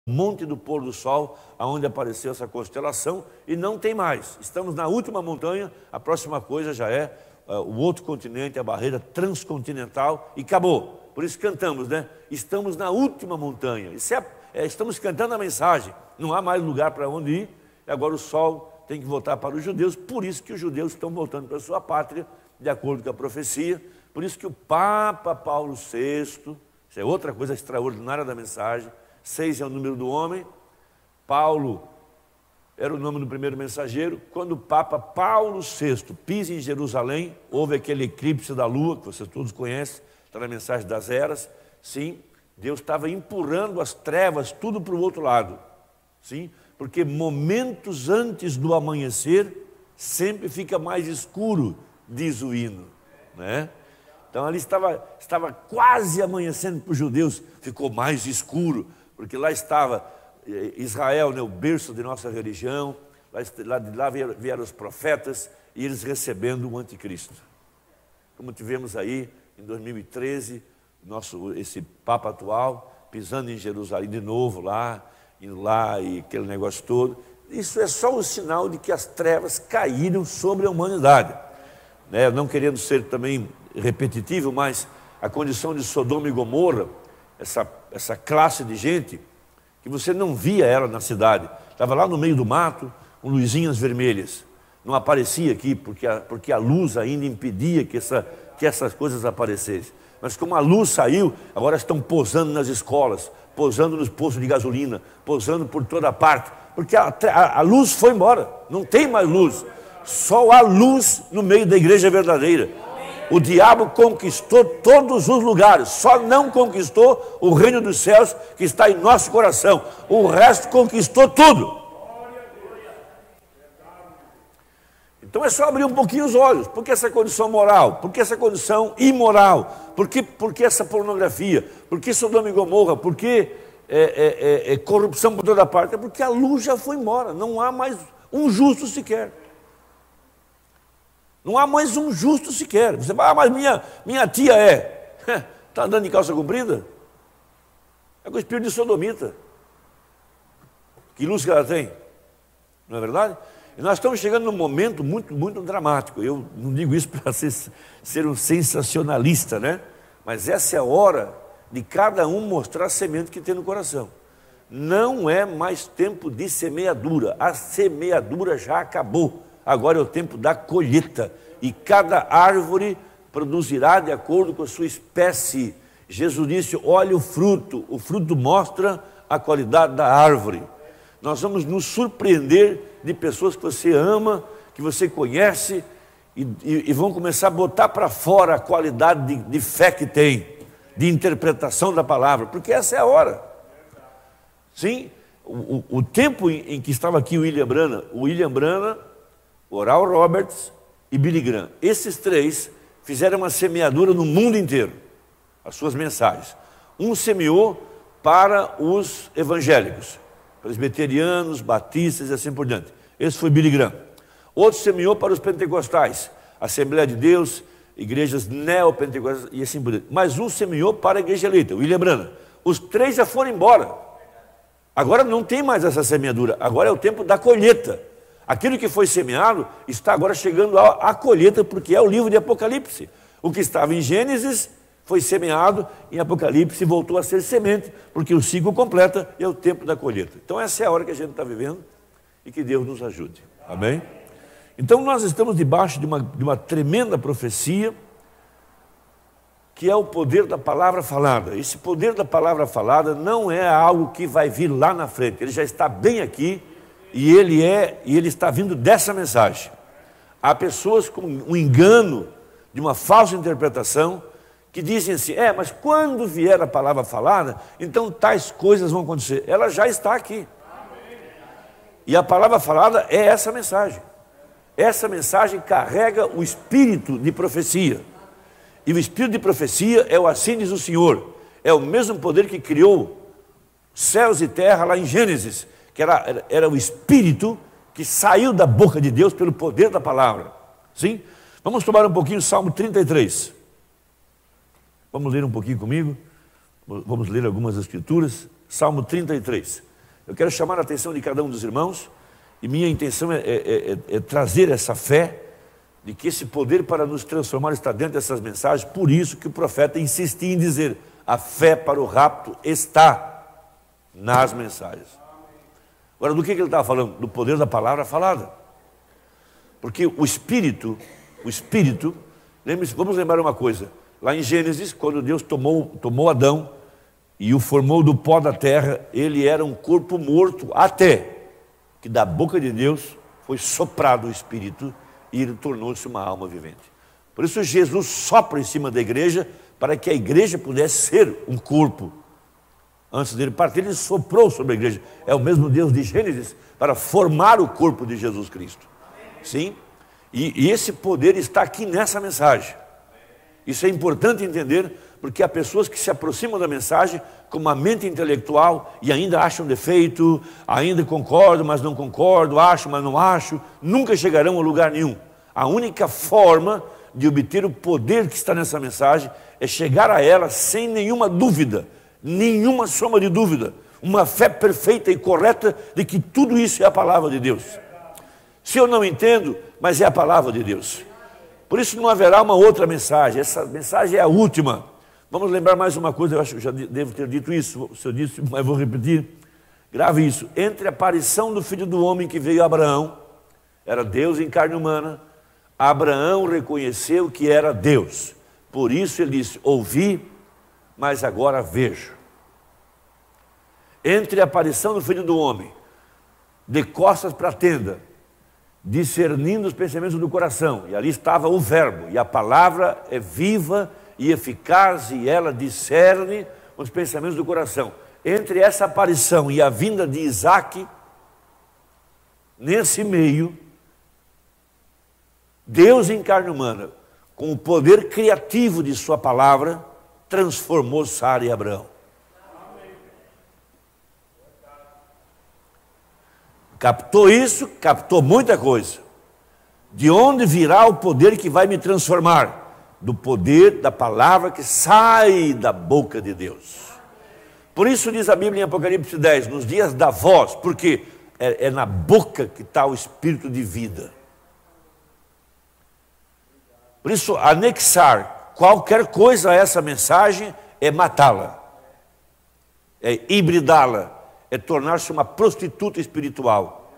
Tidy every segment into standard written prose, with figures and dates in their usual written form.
Monte do Pôr do Sol, aonde apareceu essa constelação, e não tem mais. Estamos na última montanha, a próxima coisa já é o outro continente, a barreira transcontinental, e acabou. Por isso cantamos, né? Estamos na última montanha. Estamos cantando a mensagem. Não há mais lugar para onde ir, e agora o sol tem que voltar para os judeus. Por isso que os judeus estão voltando para a sua pátria, de acordo com a profecia. Por isso que o Papa Paulo VI, isso é outra coisa extraordinária da mensagem, 6 é o número do homem, Paulo era o nome do primeiro mensageiro. Quando o Papa Paulo VI pisa em Jerusalém, houve aquele eclipse da lua, que vocês todos conhecem, está na mensagem das eras. Sim, Deus estava empurrando as trevas tudo para o outro lado. Sim, porque momentos antes do amanhecer, sempre fica mais escuro, diz o hino, né? Então ali estava quase amanhecendo para os judeus, ficou mais escuro, porque lá estava Israel, né, o berço de nossa religião, lá vieram os profetas e eles recebendo o anticristo. Como tivemos aí em 2013, esse Papa atual, pisando em Jerusalém de novo indo lá e aquele negócio todo. Isso é só o sinal de que as trevas caíram sobre a humanidade. Né? Não querendo ser também repetitivo, mas a condição de Sodoma e Gomorra, essa classe de gente, que você não via ela na cidade, estava lá no meio do mato, com luzinhas vermelhas, não aparecia aqui, porque a luz ainda impedia que essas coisas aparecessem. Mas como a luz saiu, agora estão posando nas escolas, posando nos postos de gasolina, posando por toda parte, porque a luz foi embora, não tem mais luz, só há luz no meio da igreja verdadeira. O diabo conquistou todos os lugares, só não conquistou o reino dos céus que está em nosso coração. O resto conquistou tudo. Então é só abrir um pouquinho os olhos. Por que essa condição moral? Por que essa condição imoral? Por que essa pornografia? Por que Sodoma e Gomorra? Por que corrupção por toda parte? É porque a luz já foi embora. Não há mais um justo sequer. Não há mais um justo sequer. Você vai, mas minha tia está andando de calça comprida? É com o espírito de sodomita. Que luz que ela tem? Não é verdade? E nós estamos chegando num momento muito, muito dramático. Eu não digo isso para ser um sensacionalista, né? Mas essa é a hora de cada um mostrar a semente que tem no coração. Não é mais tempo de semeadura. A semeadura já acabou. Agora é o tempo da colheita, e cada árvore produzirá de acordo com a sua espécie. Jesus disse, olha o fruto mostra a qualidade da árvore. Nós vamos nos surpreender de pessoas que você ama, que você conhece, e vão começar a botar para fora a qualidade de fé que tem, de interpretação da palavra, porque essa é a hora. Sim, o tempo em que estava aqui o William Branham, Oral Roberts e Billy Graham. Esses três fizeram uma semeadura no mundo inteiro, as suas mensagens. Um semeou para os evangélicos, presbiterianos, batistas e assim por diante. Esse foi Billy Graham. Outro semeou para os pentecostais, Assembleia de Deus, igrejas neopentecostais e assim por diante. Mas um semeou para a igreja eleita, William Branham. Os três já foram embora. Agora não tem mais essa semeadura, agora é o tempo da colheita. Aquilo que foi semeado está agora chegando à colheita, porque é o livro de Apocalipse. O que estava em Gênesis foi semeado, em Apocalipse voltou a ser semente, porque o ciclo completa e é o tempo da colheita. Então essa é a hora que a gente está vivendo e que Deus nos ajude. Amém? Então nós estamos debaixo de uma tremenda profecia, que é o poder da palavra falada. Esse poder da palavra falada não é algo que vai vir lá na frente, ele já está bem aqui. E ele está vindo dessa mensagem. Há pessoas com um engano, de uma falsa interpretação, que dizem assim, mas quando vier a palavra falada, então tais coisas vão acontecer. Ela já está aqui. E a palavra falada é essa mensagem. Essa mensagem carrega o espírito de profecia. E o espírito de profecia é o assim diz o Senhor. É o mesmo poder que criou céus e terra lá em Gênesis, que era o Espírito que saiu da boca de Deus pelo poder da palavra. Sim? Vamos tomar um pouquinho o Salmo 33. Vamos ler um pouquinho comigo. Vamos ler algumas escrituras. Salmo 33. Eu quero chamar a atenção de cada um dos irmãos, e minha intenção é trazer essa fé, de que esse poder para nos transformar está dentro dessas mensagens. Por isso que o profeta insistia em dizer, a fé para o rapto está nas mensagens. Agora, do que ele estava falando? Do poder da palavra falada. Porque o Espírito, lembre-se, vamos lembrar uma coisa, lá em Gênesis, quando Deus tomou Adão e o formou do pó da terra, ele era um corpo morto, até que da boca de Deus foi soprado o Espírito e ele tornou-se uma alma vivente. Por isso Jesus sopra em cima da igreja, para que a igreja pudesse ser um corpo. Antes dele partir, ele soprou sobre a igreja. É o mesmo Deus de Gênesis para formar o corpo de Jesus Cristo. Sim? E esse poder está aqui nessa mensagem. Isso é importante entender, porque há pessoas que se aproximam da mensagem com uma mente intelectual e ainda acham defeito, ainda concordo, mas não concordo, acho, mas não acho, nunca chegarão a lugar nenhum. A única forma de obter o poder que está nessa mensagem é chegar a ela sem nenhuma dúvida, nenhuma sombra de dúvida, uma fé perfeita e correta de que tudo isso é a palavra de Deus. Se eu não entendo, mas é a palavra de Deus. Por isso não haverá uma outra mensagem, essa mensagem é a última. Vamos lembrar mais uma coisa, eu acho que já devo ter dito isso, se eu disse, mas vou repetir. Grave isso, entre a aparição do Filho do Homem que veio a Abraão, era Deus em carne humana, Abraão reconheceu que era Deus. Por isso ele disse, ouvi, mas agora vejo. Entre a aparição do Filho do Homem, de costas para a tenda, discernindo os pensamentos do coração, e ali estava o verbo, e a palavra é viva e eficaz, e ela discerne os pensamentos do coração. Entre essa aparição e a vinda de Isaac, nesse meio, Deus em carne humana, com o poder criativo de sua palavra, transformou Sara e Abraão. Captou isso, captou muita coisa. De onde virá o poder que vai me transformar? Do poder da palavra que sai da boca de Deus. Por isso diz a Bíblia em Apocalipse 10, nos dias da voz, porque é na boca que está o espírito de vida. Por isso, anexar qualquer coisa a essa mensagem é matá-la, é hibridá-la, é tornar-se uma prostituta espiritual.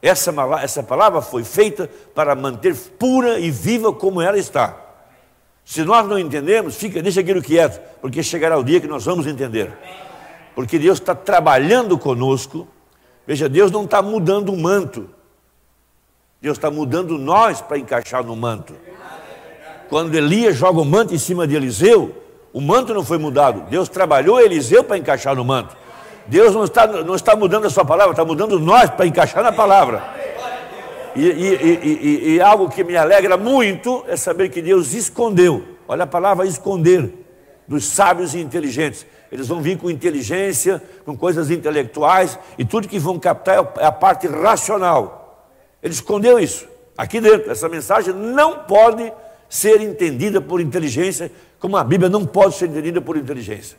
Essa palavra foi feita para manter pura e viva como ela está. Se nós não entendemos, deixa aquilo quieto, porque chegará o dia que nós vamos entender. Porque Deus está trabalhando conosco. Veja, Deus não está mudando o manto. Deus está mudando nós para encaixar no manto. Quando Elias joga o manto em cima de Eliseu, o manto não foi mudado. Deus trabalhou Eliseu para encaixar no manto. Deus não está mudando a sua palavra, está mudando nós para encaixar na palavra. E algo que me alegra muito é saber que Deus escondeu, olha a palavra esconder, dos sábios e inteligentes. Eles vão vir com inteligência, com coisas intelectuais, e tudo que vão captar é a parte racional. Ele escondeu isso, aqui dentro. Essa mensagem não pode ser entendida por inteligência, como a Bíblia não pode ser entendida por inteligência.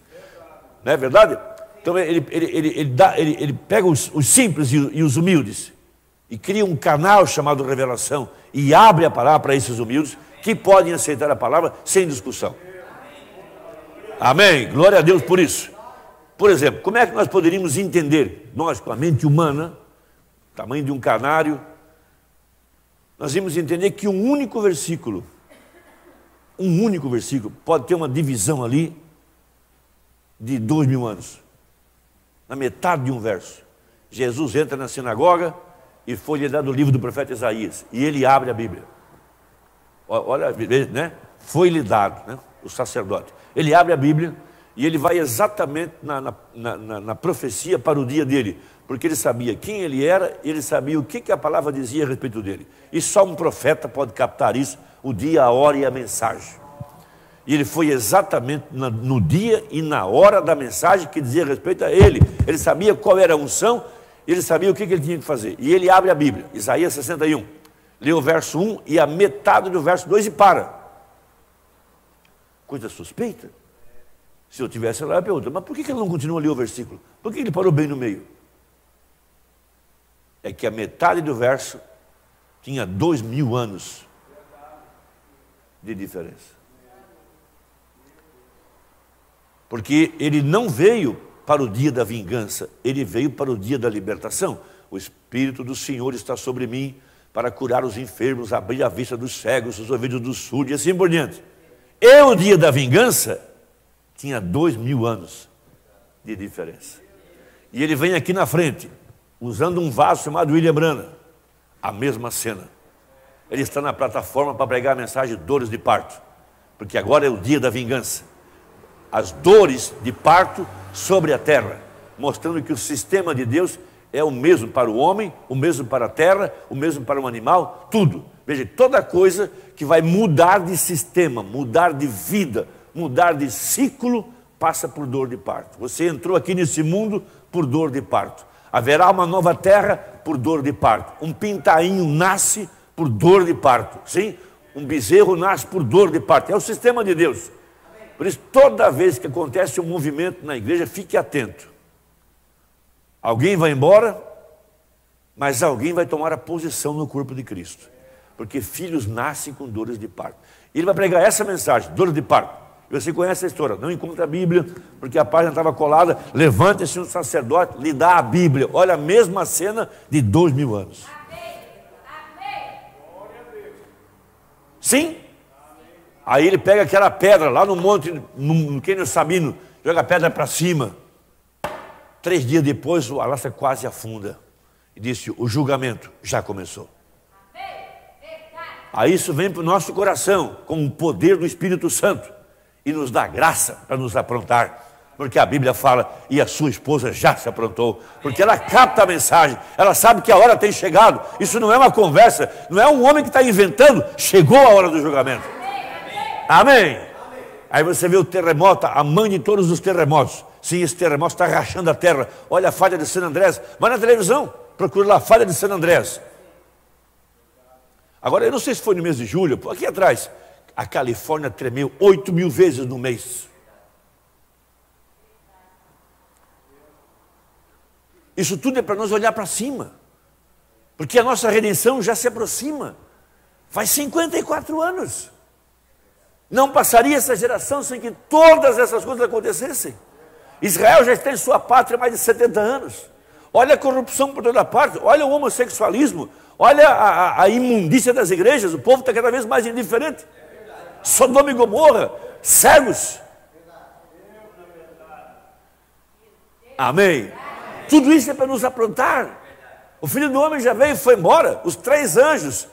Não é verdade? Então ele pega os simples e os humildes e cria um canal chamado revelação e abre a palavra para esses humildes que podem aceitar a palavra sem discussão. Amém? Glória a Deus por isso. Por exemplo, como é que nós poderíamos entender, nós com a mente humana, tamanho de um canário, nós íamos entender que um único versículo pode ter uma divisão ali de 2000 anos. Na metade de um verso, Jesus entra na sinagoga e foi-lhe dado o livro do profeta Isaías, e ele abre a Bíblia. Olha, né? Foi-lhe dado, né? O sacerdote. Ele abre a Bíblia e ele vai exatamente na profecia para o dia dele, porque ele sabia quem ele era, ele sabia o que a palavra dizia a respeito dele. E só um profeta pode captar isso, o dia, a hora e a mensagem. E ele foi exatamente no dia e na hora da mensagem que dizia respeito a ele. Ele sabia qual era a unção, ele sabia o que ele tinha que fazer. E ele abre a Bíblia, Isaías 61. Lê o verso 1 e a metade do verso 2 e para. Coisa suspeita. Se eu tivesse lá, eu pergunto, mas por que ele não continua a ler o versículo? Por que ele parou bem no meio? é que a metade do verso tinha 2000 anos de diferença. Porque ele não veio para o dia da vingança, ele veio para o dia da libertação. O Espírito do Senhor está sobre mim para curar os enfermos, abrir a vista dos cegos, os ouvidos dos surdos e assim por diante. E o dia da vingança tinha 2000 anos de diferença. E ele vem aqui na frente, usando um vaso chamado William Branham, a mesma cena. Ele está na plataforma para pregar a mensagem de dores de parto, porque agora é o dia da vingança. As dores de parto sobre a terra, mostrando que o sistema de Deus é o mesmo para o homem, o mesmo para a terra, o mesmo para o animal, tudo. Veja, toda coisa que vai mudar de sistema, mudar de vida, mudar de ciclo, passa por dor de parto. Você entrou aqui nesse mundo por dor de parto. Haverá uma nova terra por dor de parto. Um pintainho nasce por dor de parto. Sim? Um bezerro nasce por dor de parto. É o sistema de Deus. Por isso, toda vez que acontece um movimento na igreja, fique atento. Alguém vai embora, mas alguém vai tomar a posição no corpo de Cristo. Porque filhos nascem com dores de parto. E ele vai pregar essa mensagem, dores de parto. E você conhece a história, não encontra a Bíblia, porque a página estava colada. Levanta-se um sacerdote, lhe dá a Bíblia. Olha a mesma cena de 2000 anos. Sim? Aí ele pega aquela pedra lá no monte, no Cânion Sabino, joga a pedra para cima. 3 dias depois, o Alasca quase afunda. E disse, o julgamento já começou. Aí isso vem para o nosso coração, com o poder do Espírito Santo. E nos dá graça para nos aprontar. Porque a Bíblia fala, e a sua esposa já se aprontou. Porque ela capta a mensagem, ela sabe que a hora tem chegado. Isso não é uma conversa, não é um homem que está inventando. Chegou a hora do julgamento. Amém. Aí você vê o terremoto, a mãe de todos os terremotos. Sim, esse terremoto está rachando a terra. Olha a falha de San Andrés. Vai na televisão, procura lá a falha de San Andrés. Agora, eu não sei se foi no mês de julho, aqui atrás, a Califórnia tremeu 8.000 vezes no mês. Isso tudo é para nós olhar para cima. Porque a nossa redenção já se aproxima. Faz 54 anos. Não passaria essa geração sem que todas essas coisas acontecessem. Israel já está em sua pátria há mais de 70 anos. Olha a corrupção por toda parte, olha o homossexualismo, olha a imundícia das igrejas, o povo está cada vez mais indiferente. Sodoma e Gomorra, cegos. Amém. Tudo isso é para nos aprontar. O Filho do Homem já veio e foi embora. Os 3 anjos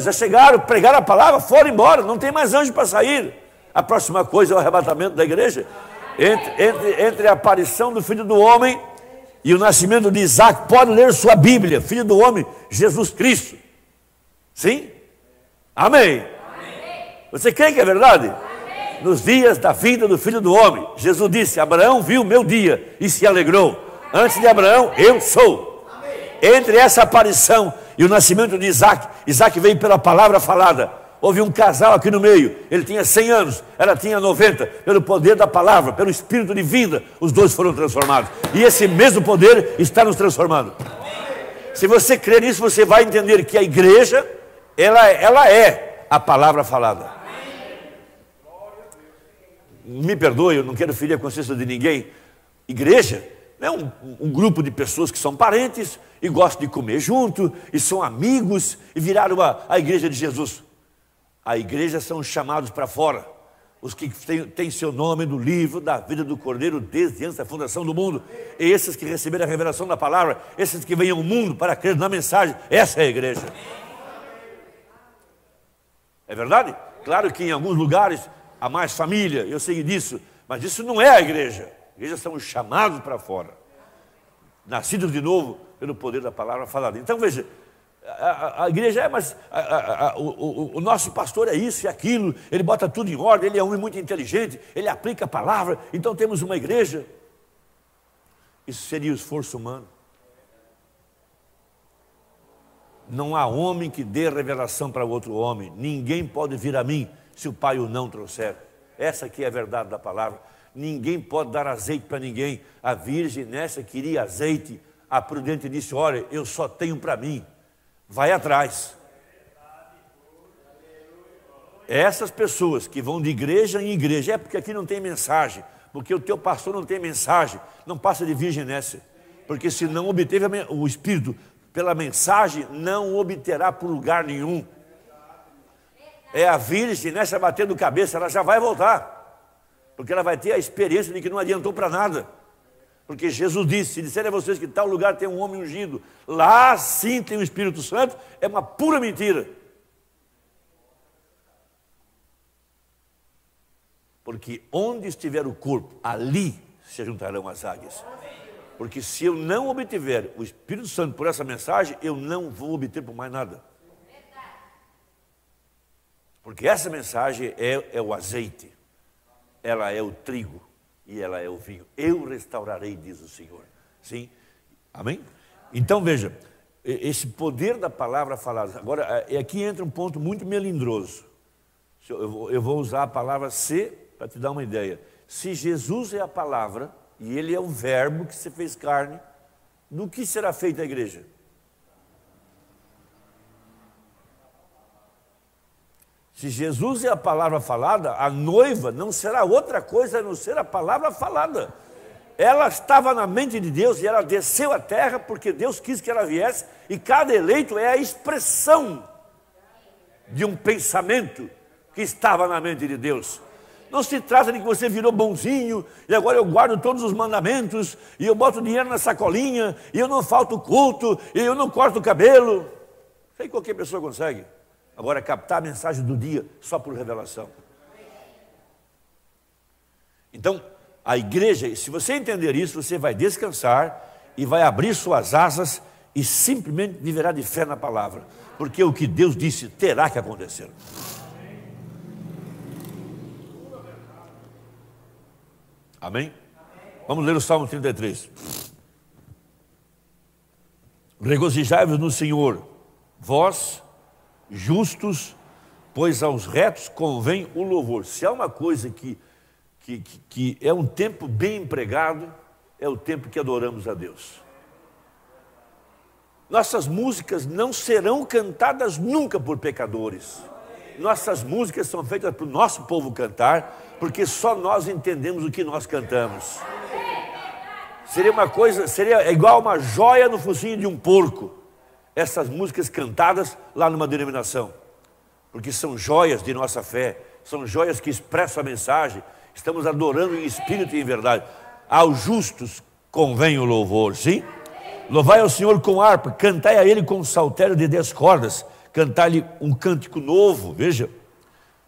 já chegaram, pregaram a palavra, foram embora, não tem mais anjo para sair. A próxima coisa é o arrebatamento da igreja. Entre a aparição do Filho do Homem e o nascimento de Isaac, pode ler sua Bíblia, Filho do Homem, Jesus Cristo. Sim? Amém. Você crê que é verdade? Nos dias da vida do Filho do Homem, Jesus disse, Abraão viu o meu dia e se alegrou. Antes de Abraão, eu sou. Entre essa aparição e o nascimento de Isaac, Isaac veio pela palavra falada. Houve um casal aqui no meio, ele tinha 100 anos, ela tinha 90, pelo poder da palavra, pelo espírito de vida, os dois foram transformados. E esse mesmo poder está nos transformando. Se você crer nisso, você vai entender que a igreja, ela é a palavra falada. Me perdoe, eu não quero ferir a consciência de ninguém. Igreja não é um grupo de pessoas que são parentes e gostam de comer junto, e são amigos, e viraram a igreja de Jesus. A igreja são os chamados para fora, os que têm seu nome no livro da vida do Cordeiro desde antes da fundação do mundo. E esses que receberam a revelação da palavra, esses que vêm ao mundo para crer na mensagem, essa é a igreja. É verdade? Claro que em alguns lugares há mais família, eu sei disso, mas isso não é a igreja. A igreja são os chamados para fora, nascidos de novo pelo poder da palavra falada. Então veja, a igreja mas o nosso pastor é isso e aquilo, ele bota tudo em ordem, ele é um homem muito inteligente, ele aplica a palavra, então temos uma igreja. Isso seria o esforço humano. Não há homem que dê revelação para outro homem. Ninguém pode vir a mim se o Pai o não trouxer. Essa aqui é a verdade da palavra. Ninguém pode dar azeite para ninguém. A virgem nessa queria azeite. A prudente disse, olha, eu só tenho para mim. Vai atrás. Essas pessoas que vão de igreja em igreja, é porque aqui não tem mensagem, porque o teu pastor não tem mensagem, não passa de virginéssia. Porque se não obteve o Espírito pela mensagem, não obterá por lugar nenhum. É a virgem, nessa batendo cabeça, ela já vai voltar. Porque ela vai ter a experiência de que não adiantou para nada. Porque Jesus disse, se disserem a vocês que em tal lugar tem um homem ungido, lá sim tem o Espírito Santo, é uma pura mentira. Porque onde estiver o corpo, ali se juntarão as águias. Porque se eu não obtiver o Espírito Santo por essa mensagem, eu não vou obter por mais nada. Porque essa mensagem é o azeite, ela é o trigo e ela é o vinho. Eu restaurarei, diz o Senhor. Sim? Amém? Então veja, esse poder da palavra falada. Agora, aqui entra um ponto muito melindroso. Eu vou usar a palavra ser para te dar uma ideia. Se Jesus é a palavra, e Ele é o verbo que se fez carne, do que será feita a igreja? Se Jesus é a palavra falada, a noiva não será outra coisa a não ser a palavra falada. Ela estava na mente de Deus e ela desceu à terra porque Deus quis que ela viesse, e cada eleito é a expressão de um pensamento que estava na mente de Deus. Não se trata de que você virou bonzinho e agora eu guardo todos os mandamentos e eu boto dinheiro na sacolinha e eu não falto culto e eu não corto o cabelo. Isso aí qualquer pessoa consegue. Agora, captar a mensagem do dia só por revelação. Então, a igreja, se você entender isso, você vai descansar e vai abrir suas asas e simplesmente viverá de fé na palavra. Porque o que Deus disse terá que acontecer. Amém? Vamos ler o Salmo 33. Regozijai-vos no Senhor, vós justos, pois aos retos convém o louvor. Se há uma coisa que é um tempo bem empregado, é o tempo que adoramos a Deus. Nossas músicas não serão cantadas nunca por pecadores. Nossas músicas são feitas para o nosso povo cantar, porque só nós entendemos o que nós cantamos. Seria igual uma joia no focinho de um porco, essas músicas cantadas lá numa denominação, porque são joias de nossa fé, são joias que expressam a mensagem, estamos adorando em espírito e em verdade. Aos justos convém o louvor, sim? Louvai ao Senhor com harpa, cantai a Ele com saltério de 10 cordas, cantai-lhe um cântico novo, veja,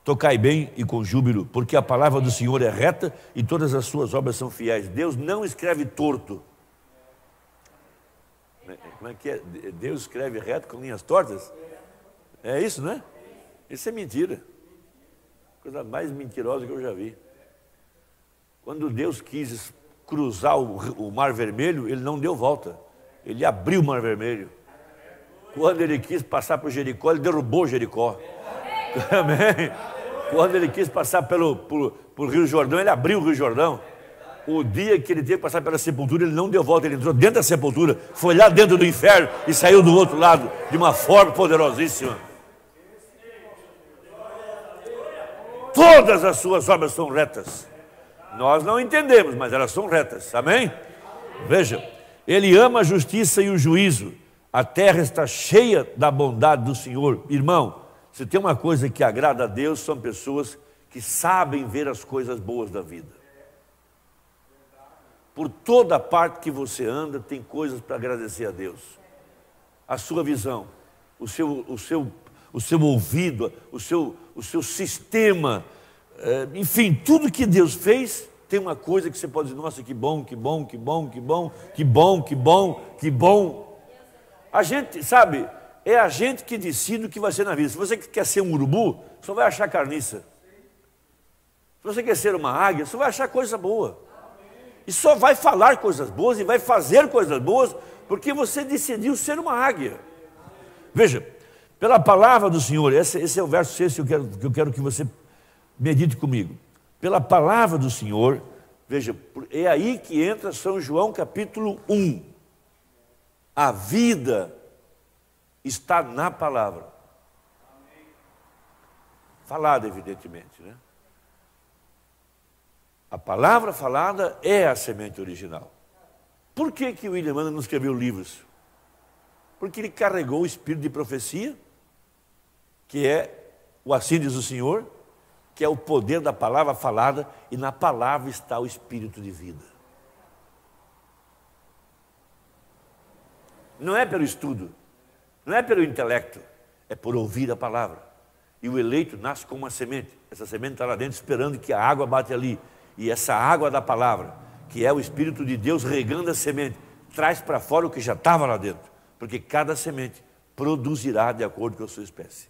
tocai bem e com júbilo, porque a palavra do Senhor é reta e todas as suas obras são fiéis. Deus não escreve torto. Como é que é? Deus escreve reto com linhas tortas? É isso, né? Isso é mentira. Coisa mais mentirosa que eu já vi. Quando Deus quis cruzar o Mar Vermelho, Ele não deu volta. Ele abriu o Mar Vermelho. Quando Ele quis passar por Jericó, Ele derrubou Jericó. Amém? Quando Ele quis passar por Rio Jordão, Ele abriu o Rio Jordão. O dia que Ele teve que passar pela sepultura, Ele não deu volta, Ele entrou dentro da sepultura, foi lá dentro do inferno e saiu do outro lado de uma forma poderosíssima. Todas as suas obras são retas. Nós não entendemos, mas elas são retas. Amém? Veja, Ele ama a justiça e o juízo. A terra está cheia da bondade do Senhor. Irmão, se tem uma coisa que agrada a Deus, são pessoas que sabem ver as coisas boas da vida. Por toda parte que você anda, tem coisas para agradecer a Deus. A sua visão, o seu ouvido, o seu sistema, enfim, tudo que Deus fez, tem uma coisa que você pode dizer, nossa, que bom, que bom, que bom, que bom, que bom, que bom, que bom. A gente, sabe, é a gente que decide o que vai ser na vida. Se você quer ser um urubu, só vai achar carniça. Se você quer ser uma águia, só vai achar coisa boa. E só vai falar coisas boas e vai fazer coisas boas porque você decidiu ser uma águia. Veja, pela palavra do Senhor, esse é o verso 6 que eu quero que você medite comigo. Pela palavra do Senhor, veja, é aí que entra São João capítulo 1. A vida está na palavra. Falada, evidentemente, né? A palavra falada é a semente original. Por que que William Branham não escreveu livros? Porque ele carregou o espírito de profecia, que é o assim diz o Senhor, que é o poder da palavra falada, e na palavra está o espírito de vida. Não é pelo estudo, não é pelo intelecto, é por ouvir a palavra. E o eleito nasce como uma semente. Essa semente está lá dentro esperando que a água bate ali. E essa água da palavra, que é o Espírito de Deus regando a semente, traz para fora o que já estava lá dentro. Porque cada semente produzirá de acordo com a sua espécie.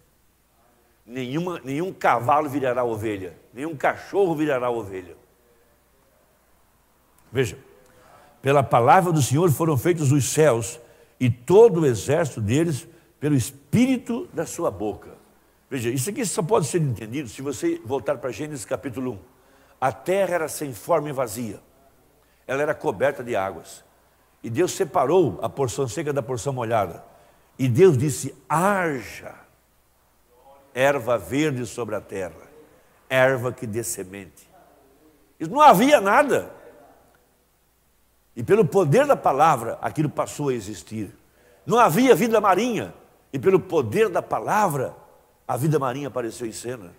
Nenhum cavalo virará ovelha, nenhum cachorro virará ovelha. Veja, pela palavra do Senhor foram feitos os céus e todo o exército deles pelo Espírito da sua boca. Veja, isso aqui só pode ser entendido se você voltar para Gênesis capítulo 1. A terra era sem forma e vazia, ela era coberta de águas. E Deus separou a porção seca da porção molhada. E Deus disse, haja erva verde sobre a terra, erva que dê semente. E não havia nada. E pelo poder da palavra, aquilo passou a existir. Não havia vida marinha. E pelo poder da palavra, a vida marinha apareceu em cena.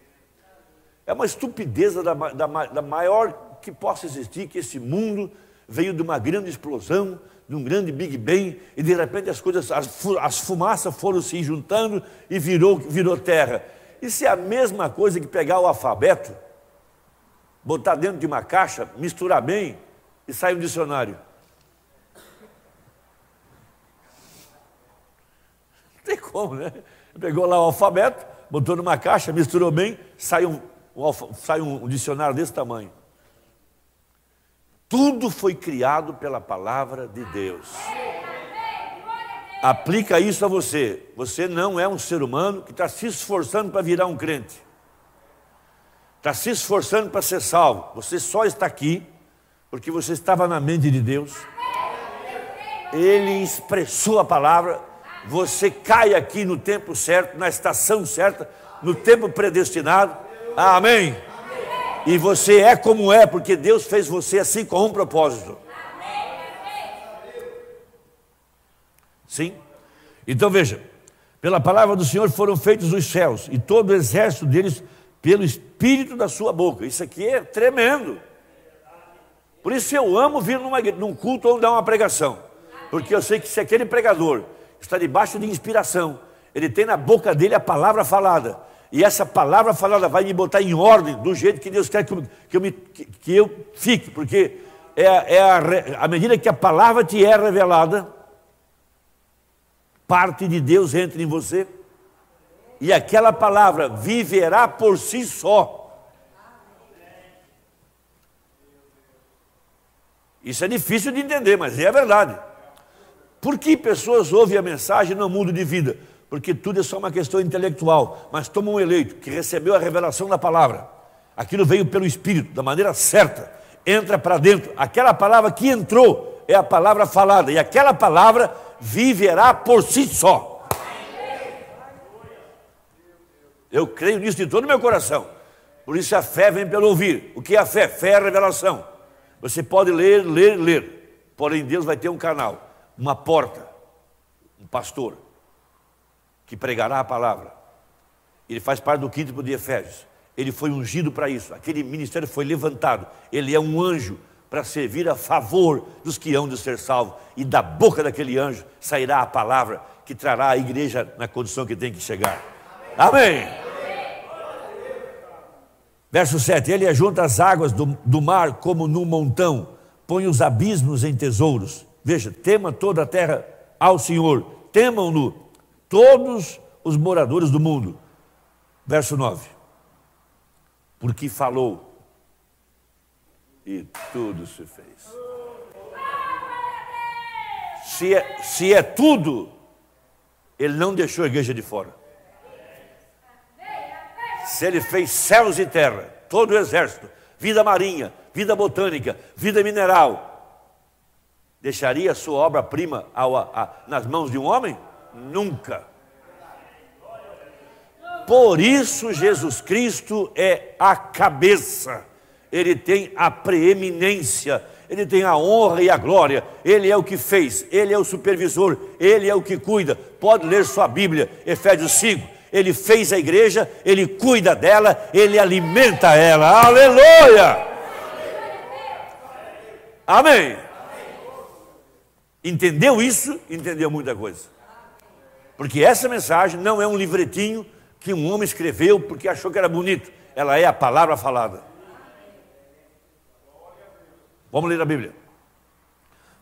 É uma estupidez da maior que possa existir, que esse mundo veio de uma grande explosão, de um grande Big Bang, e de repente as coisas, as fumaças foram se juntando e virou terra. Isso é a mesma coisa que pegar o alfabeto, botar dentro de uma caixa, misturar bem e sair um dicionário. Não tem como, né? Pegou lá o alfabeto, botou numa caixa, misturou bem, sai um dicionário desse tamanho. Tudo foi criado pela palavra de Deus. Aplica isso a você. Você não é um ser humano que está se esforçando para virar um crente. Está se esforçando para ser salvo. Você só está aqui porque você estava na mente de Deus. Ele expressou a palavra. Você cai aqui no tempo certo, na estação certa, no tempo predestinado. Amém? E você é como é, porque Deus fez você assim com um propósito. Sim? Então veja, pela palavra do Senhor foram feitos os céus, e todo o exército deles pelo Espírito da sua boca. Isso aqui é tremendo. Por isso eu amo vir num culto onde dá uma pregação. Porque eu sei que se aquele pregador está debaixo de inspiração, ele tem na boca dele a palavra falada. E essa palavra falada vai me botar em ordem do jeito que Deus quer que eu fique. Porque à medida que a palavra te é revelada, parte de Deus entra em você. E aquela palavra viverá por si só. Isso é difícil de entender, mas é a verdade. Por que pessoas ouvem a mensagem e não mudam de vida? Porque tudo é só uma questão intelectual. Mas toma um eleito que recebeu a revelação da palavra. Aquilo veio pelo Espírito, da maneira certa. Entra para dentro. Aquela palavra que entrou é a palavra falada. E aquela palavra viverá por si só. Eu creio nisso de todo o meu coração. Por isso a fé vem pelo ouvir. O que é a fé? Fé é a revelação. Você pode ler. Porém Deus vai ter um canal, uma porta, um pastor que pregará a palavra. Ele faz parte do quinto de Efésios. Ele foi ungido para isso. Aquele ministério foi levantado. Ele é um anjo para servir a favor dos que hão de ser salvos. E da boca daquele anjo sairá a palavra que trará a igreja na condição que tem que chegar. Amém. Verso 7. Ele ajunta as águas do mar como num montão. Põe os abismos em tesouros. Veja, tema toda a terra ao Senhor. Temam-no todos os moradores do mundo. Verso 9. Porque falou e tudo se fez. Se é tudo, ele não deixou a igreja de fora. Se ele fez céus e terra, todo o exército, vida marinha, vida botânica, vida mineral, deixaria a sua obra-prima nas mãos de um homem? Nunca. Por isso Jesus Cristo é a cabeça, Ele tem a preeminência, Ele tem a honra e a glória, Ele é o que fez, Ele é o supervisor, Ele é o que cuida. Pode ler sua Bíblia, Efésios 5, Ele fez a igreja, Ele cuida dela, Ele alimenta ela, aleluia! Amém! Entendeu isso? Entendeu muita coisa. Porque essa mensagem não é um livretinho que um homem escreveu porque achou que era bonito. Ela é a palavra falada. Vamos ler a Bíblia.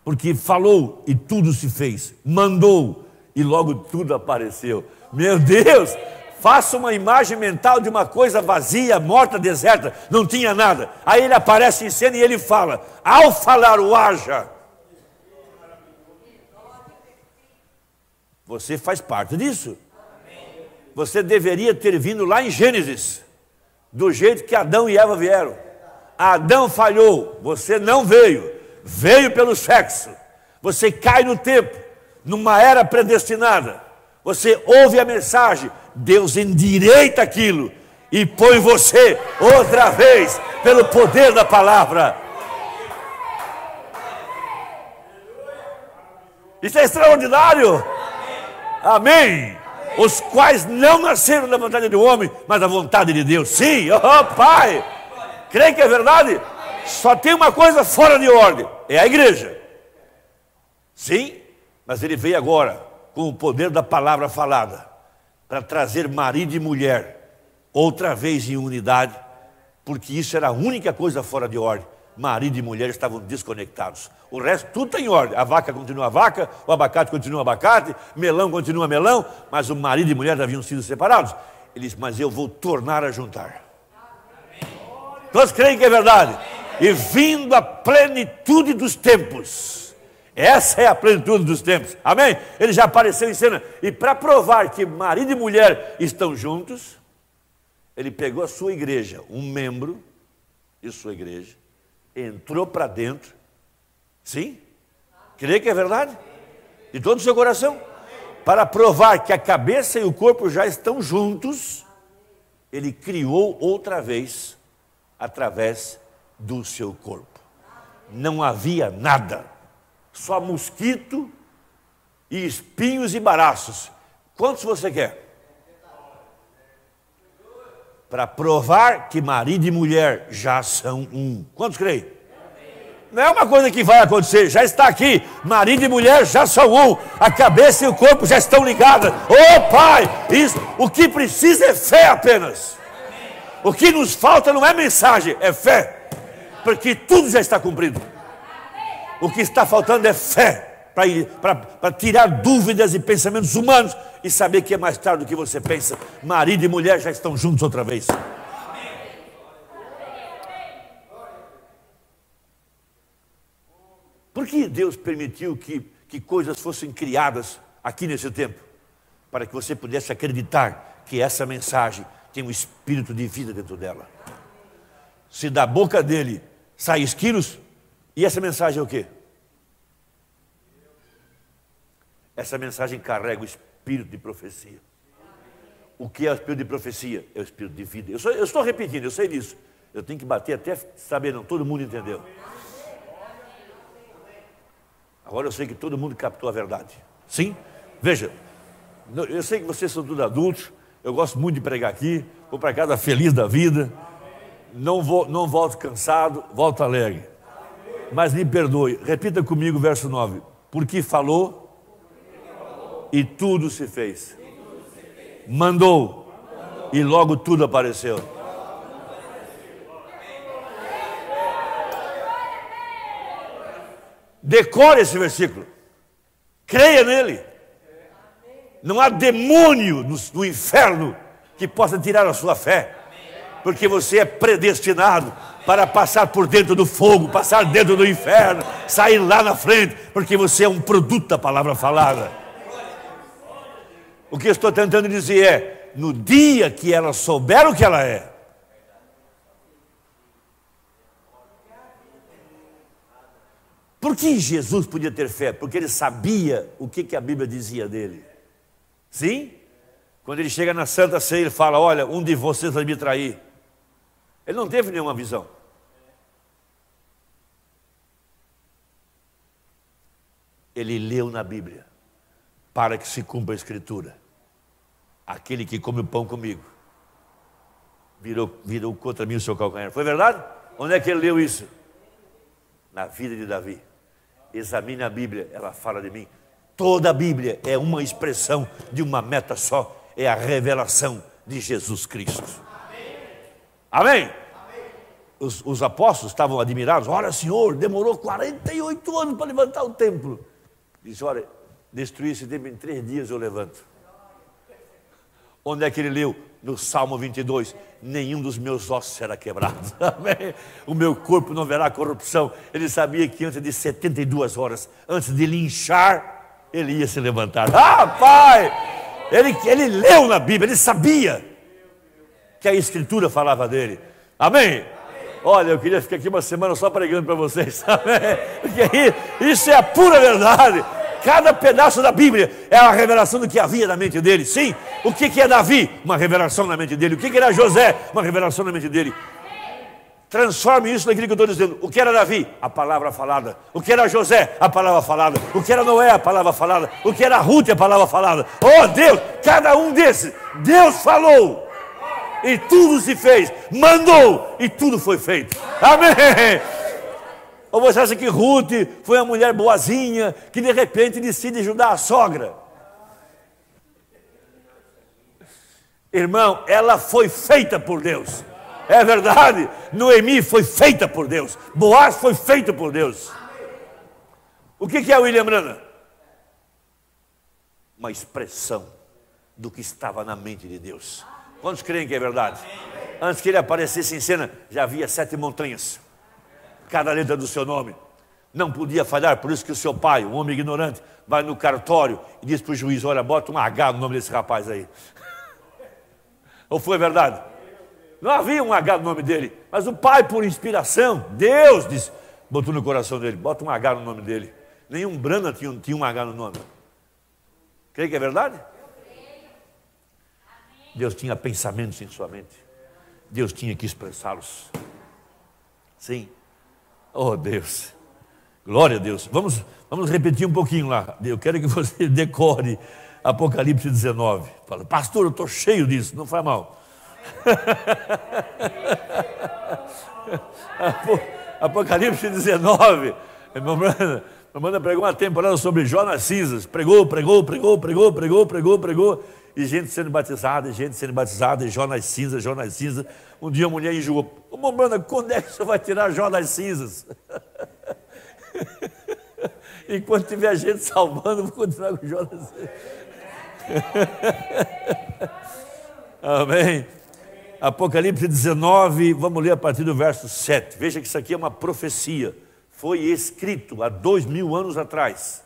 Porque falou e tudo se fez. Mandou e logo tudo apareceu. Meu Deus! Faça uma imagem mental de uma coisa vazia, morta, deserta. Não tinha nada. Aí ele aparece em cena e ele fala. Ao falar o haja. Você faz parte disso. Você deveria ter vindo lá em Gênesis, do jeito que Adão e Eva vieram. Adão falhou, você não veio, veio pelo sexo. Você cai no tempo, numa era predestinada. Você ouve a mensagem, Deus endireita aquilo e põe você outra vez pelo poder da palavra. Isso é extraordinário. Amém. Os quais não nasceram da vontade do homem, mas da vontade de Deus. Sim, oh Pai, crê que é verdade? Só tem uma coisa fora de ordem, é a igreja. Sim, mas ele veio agora com o poder da palavra falada, para trazer marido e mulher, outra vez em unidade, porque isso era a única coisa fora de ordem. Marido e mulher estavam desconectados. O resto tudo está em ordem. A vaca continua a vaca, o abacate continua abacate, melão continua melão, mas o marido e mulher haviam sido separados. Ele disse, mas eu vou tornar a juntar. Todos creem que é verdade? E vindo a plenitude dos tempos. Essa é a plenitude dos tempos. Amém? Ele já apareceu em cena. E para provar que marido e mulher estão juntos, ele pegou a sua igreja, um membro de sua igreja, entrou para dentro. Sim? Crê que é verdade? De todo o seu coração? Para provar que a cabeça e o corpo já estão juntos, ele criou outra vez, através do seu corpo. Não havia nada, só mosquito e espinhos e baraços. Quantos você quer? Para provar que marido e mulher já são um. Quantos creem? Não é uma coisa que vai acontecer, já está aqui. Marido e mulher já são um. A cabeça e o corpo já estão ligadas. Oh Pai, isso, o que precisa é fé apenas. O que nos falta não é mensagem, é fé. Porque tudo já está cumprido. O que está faltando é fé. Para tirar dúvidas e pensamentos humanos e saber que é mais tarde do que você pensa. Marido e mulher já estão juntos outra vez. Por que Deus permitiu que coisas fossem criadas aqui nesse tempo? Para que você pudesse acreditar que essa mensagem tem um espírito de vida dentro dela. Se da boca dele saem esquilos, e essa mensagem é o quê? Essa mensagem carrega o espírito de profecia. O que é o espírito de profecia? É o espírito de vida. Eu estou repetindo, eu sei disso. Eu tenho que bater até saber, não, todo mundo entendeu. Agora eu sei que todo mundo captou a verdade. Sim? Veja, eu sei que vocês são todos adultos, eu gosto muito de pregar aqui, vou para casa feliz da vida, não volto cansado, volto alegre. Mas me perdoe, repita comigo o verso 9. Porque falou e tudo se fez. Mandou e logo tudo apareceu. Decore esse versículo. Creia nele. Não há demônio no inferno que possa tirar a sua fé. Porque você é predestinado para passar por dentro do fogo, passar dentro do inferno, sair lá na frente, porque você é um produto da palavra falada. O que eu estou tentando dizer é, no dia que ela souber o que ela é, Por que Jesus podia ter fé? Porque ele sabia o que a Bíblia dizia dele. Sim? Quando ele chega na Santa Ceia, ele fala, olha, um de vocês vai me trair. Ele não teve nenhuma visão. Ele leu na Bíblia, para que se cumpra a Escritura. Aquele que come o pão comigo, virou contra mim o seu calcanhar. Foi verdade? Onde é que ele leu isso? Na vida de Davi. Examine a Bíblia, ela fala de mim. Toda a Bíblia é uma expressão de uma meta só, é a revelação de Jesus Cristo. Amém? Os apóstolos estavam admirados. Olha, Senhor, demorou 48 anos para levantar o templo. Diz, olha, destruir esse templo em 3 dias eu levanto. Onde é que ele leu? No Salmo 22, nenhum dos meus ossos será quebrado. Amém? O meu corpo não verá corrupção. Ele sabia que antes de 72 horas, antes de linchar, ele ia se levantar. Ah, Pai! Ele leu na Bíblia, ele sabia que a Escritura falava dele. Amém? Olha, eu queria ficar aqui uma semana só pregando para vocês. Amém? Porque isso é a pura verdade. Cada pedaço da Bíblia é a revelação do que havia na mente dele. Sim, o que é Davi? Uma revelação na mente dele. O que era José? Uma revelação na mente dele. Transforme isso naquilo que eu estou dizendo. O que era Davi? A palavra falada. O que era José? A palavra falada. O que era Noé? A palavra falada. O que era Ruth? A palavra falada. Oh Deus, cada um desses, Deus falou. E tudo se fez. Mandou e tudo foi feito. Amém. Ou você acha que Ruth foi uma mulher boazinha que de repente decide ajudar a sogra? Irmão, ela foi feita por Deus. É verdade. Noemi foi feita por Deus. Boaz foi feito por Deus. O que é William Branham? Uma expressão do que estava na mente de Deus. Quantos creem que é verdade? Antes que ele aparecesse em cena, já havia 7 montanhas. Cada letra do seu nome não podia falhar, por isso que o seu pai, um homem ignorante, vai no cartório e diz para o juiz, olha, bota um H no nome desse rapaz aí. Ou foi verdade? Não havia um H no nome dele, mas o pai, por inspiração, Deus disse, botou no coração dele, bota um H no nome dele. Nenhum Branham tinha um H no nome. Creio que é verdade? Deus tinha pensamentos em sua mente. Deus tinha que expressá-los. Sim. Oh Deus, glória a Deus. Vamos repetir um pouquinho lá. Eu quero que você decore Apocalipse 19. Fala, pastor, eu estou cheio disso. Não faz mal. Apocalipse 19. Mamãe pregou uma temporada sobre Jonas Cinzas. Pregou. E gente sendo batizada, e Jonas Cinzas. Um dia a mulher enjoou. Ô, Mamãe, quando é que você vai tirar Jonas Cinzas? Enquanto tiver gente salvando, eu vou continuar com Jonas Cinzas. Amém. Apocalipse 19, vamos ler a partir do verso 7. Veja que isso aqui é uma profecia. Foi escrito há 2000 anos atrás.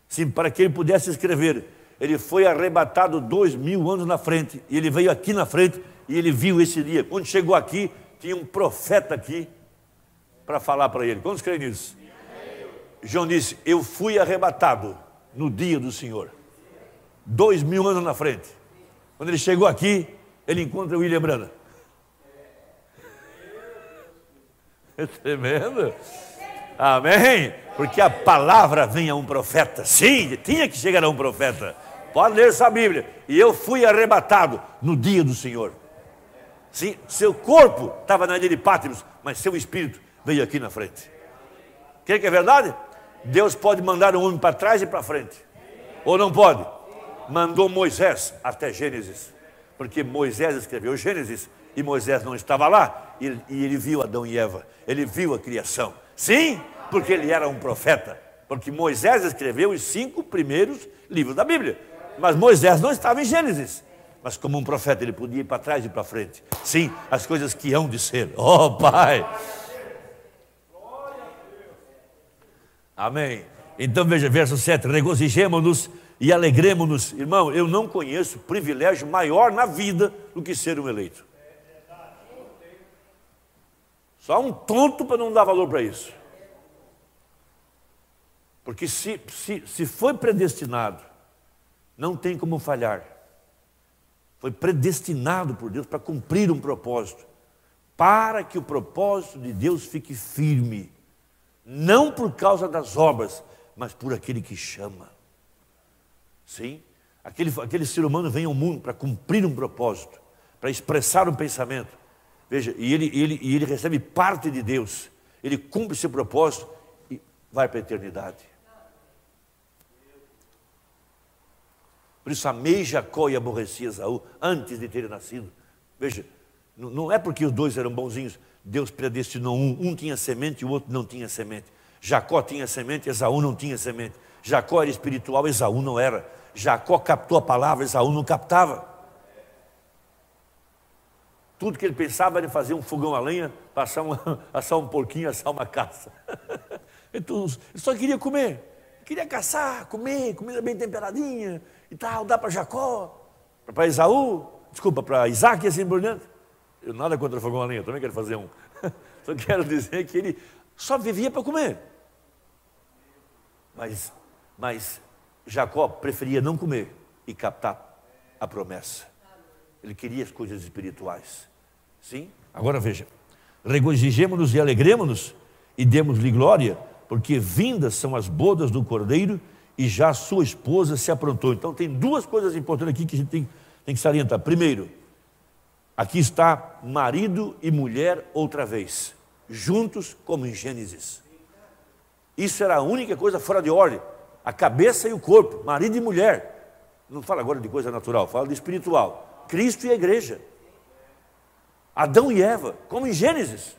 Sim, para que ele pudesse escrever. Ele foi arrebatado 2000 anos na frente. E ele veio aqui na frente e ele viu esse dia. Quando chegou aqui, tinha um profeta aqui para falar para ele. Quantos creem nisso? João disse, eu fui arrebatado no dia do Senhor. 2000 anos na frente. Quando ele chegou aqui, ele encontra o William Branham. É tremendo. Amém? Porque a palavra vem a um profeta. Sim, tinha que chegar a um profeta. Pode ler essa Bíblia. E eu fui arrebatado no dia do Senhor. Sim, seu corpo estava na ilha de Patmos, mas seu espírito veio aqui na frente. Quer que é verdade? Deus pode mandar um homem para trás e para frente. Ou não pode? Mandou Moisés até Gênesis. Porque Moisés escreveu Gênesis e Moisés não estava lá. E ele viu Adão e Eva. Ele viu a criação. Sim, porque ele era um profeta. Porque Moisés escreveu os 5 primeiros livros da Bíblia. Mas Moisés não estava em Gênesis. Mas como um profeta ele podia ir para trás e para frente. Sim, as coisas que hão de ser. Oh Pai! Amém. Então veja, verso 7. Regozijemo-nos e alegremo-nos. Irmão, eu não conheço privilégio maior na vida do que ser um eleito. Só um tonto para não dar valor para isso. Porque se foi predestinado, não tem como falhar. Foi predestinado por Deus para cumprir um propósito. Para que o propósito de Deus fique firme. Não por causa das obras, mas por aquele que chama. Sim? Aquele ser humano vem ao mundo para cumprir um propósito, para expressar um pensamento. Veja, e ele recebe parte de Deus. Ele cumpre esse propósito e vai para a eternidade. Por isso amei Jacó e aborreci Esaú antes de terem nascido. Veja, não é porque os dois eram bonzinhos. Deus predestinou um tinha semente e o outro não tinha semente. Jacó tinha semente, Esaú não tinha semente. Jacó era espiritual, Esaú não era. Jacó captou a palavra, Esaú não captava. Tudo que ele pensava era fazer um fogão a lenha, assar um porquinho, assar uma caça. Então, ele só queria comer, queria caçar, comer, comida bem temperadinha e tal, dar para Jacó, para Esaú, desculpa, para Isaac e assim por diante. Eu nada contra o fogão a lenha, eu também quero fazer um. Só quero dizer que ele só vivia para comer. Mas Jacó preferia não comer e captar a promessa. Ele queria as coisas espirituais. Sim? Agora veja. Regozijemo-nos e alegremo-nos e demos-lhe glória, porque vindas são as bodas do Cordeiro e já sua esposa se aprontou. Então tem duas coisas importantes aqui que a gente tem que salientar. Primeiro, aqui está marido e mulher outra vez, juntos como em Gênesis. Isso era a única coisa fora de ordem. A cabeça e o corpo, marido e mulher. Não fala agora de coisa natural, fala de espiritual. Cristo e a igreja. Adão e Eva, como em Gênesis.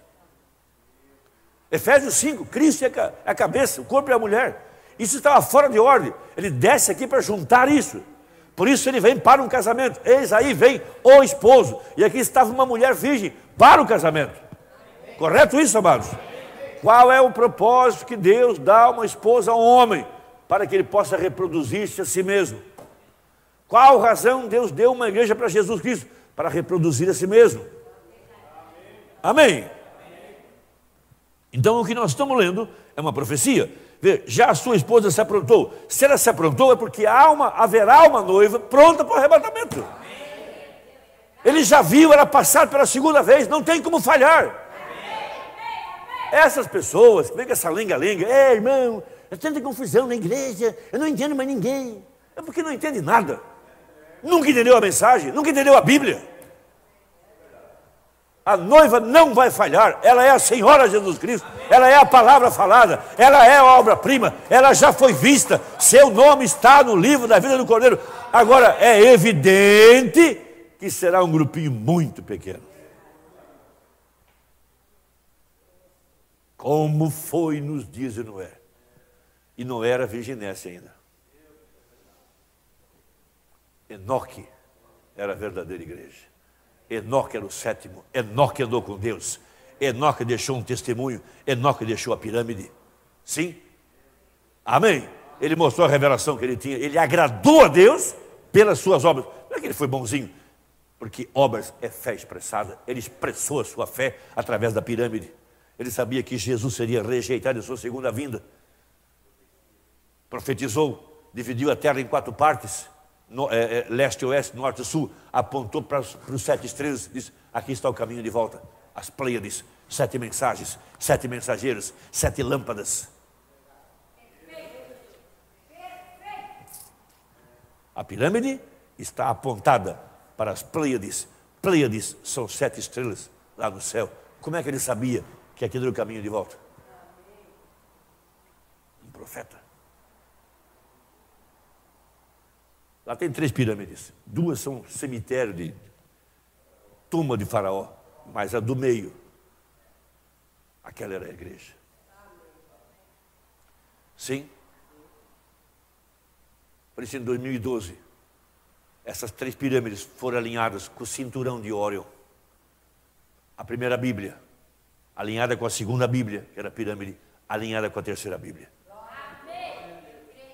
Efésios 5, Cristo é a cabeça, o corpo é a mulher. Isso estava fora de ordem. Ele desce aqui para juntar isso. Por isso ele vem para um casamento. Eis aí vem o esposo. E aqui estava uma mulher virgem para o casamento. Correto isso, amados? Qual é o propósito que Deus dá a uma esposa a um homem? Para que ele possa reproduzir-se a si mesmo. Qual razão Deus deu uma igreja para Jesus Cristo? Para reproduzir a si mesmo. Amém? Então o que nós estamos lendo é uma profecia. Vê, já a sua esposa se aprontou. Se ela se aprontou é porque haverá uma noiva pronta para o arrebatamento. Ele já viu ela passar pela segunda vez, não tem como falhar. Essas pessoas que vêm com essa lenga-lenga, irmão, é tanta confusão na igreja, eu não entendo mais ninguém. É porque não entende nada. Nunca entendeu a mensagem, nunca entendeu a Bíblia. A noiva não vai falhar, ela é a Senhora Jesus Cristo, ela é a palavra falada, ela é a obra-prima, ela já foi vista, seu nome está no livro da vida do Cordeiro. Agora, é evidente que será um grupinho muito pequeno. Como foi nos dias de Noé. E Noé era virginesse ainda. Enoque era a verdadeira igreja. Enoque era o sétimo. Enoque andou com Deus. Enoque deixou um testemunho. Enoque deixou a pirâmide. Sim? Amém? Ele mostrou a revelação que ele tinha. Ele agradou a Deus pelas suas obras. Não é que ele foi bonzinho, porque obras é fé expressada. Ele expressou a sua fé através da pirâmide. Ele sabia que Jesus seria rejeitado em sua segunda vinda. Profetizou, dividiu a terra em 4 partes. Leste, oeste, norte e sul, apontou para os 7 estrelas, disse, aqui está o caminho de volta, as Pleiades, 7 mensagens, 7 mensageiros, 7 lâmpadas. A pirâmide está apontada para as Pleiades. Pleiades são 7 estrelas lá no céu. Como é que ele sabia que aquele era o caminho de volta? Um profeta. Lá tem 3 pirâmides. 2 são cemitério de tumba de Faraó. Mas a do meio, aquela era a igreja. Sim? Por isso, em 2012, essas 3 pirâmides foram alinhadas com o cinturão de Órion. A primeira Bíblia, alinhada com a segunda Bíblia, que era a pirâmide, alinhada com a terceira Bíblia.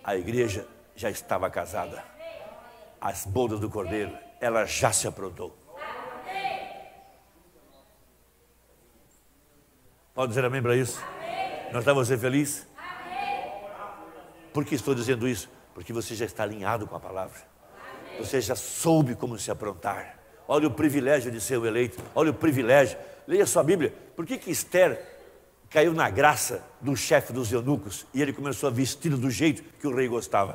A igreja já estava casada. As bodas do Cordeiro, ela já se aprontou. Pode dizer amém para isso? Amém. Não está você feliz? Amém. Por que estou dizendo isso? Porque você já está alinhado com a palavra. Você já soube como se aprontar. Olha o privilégio de ser o eleito. Olha o privilégio. Leia sua Bíblia. Por que Esther caiu na graça do chefe dos eunucos e ele começou a vestir do jeito que o rei gostava?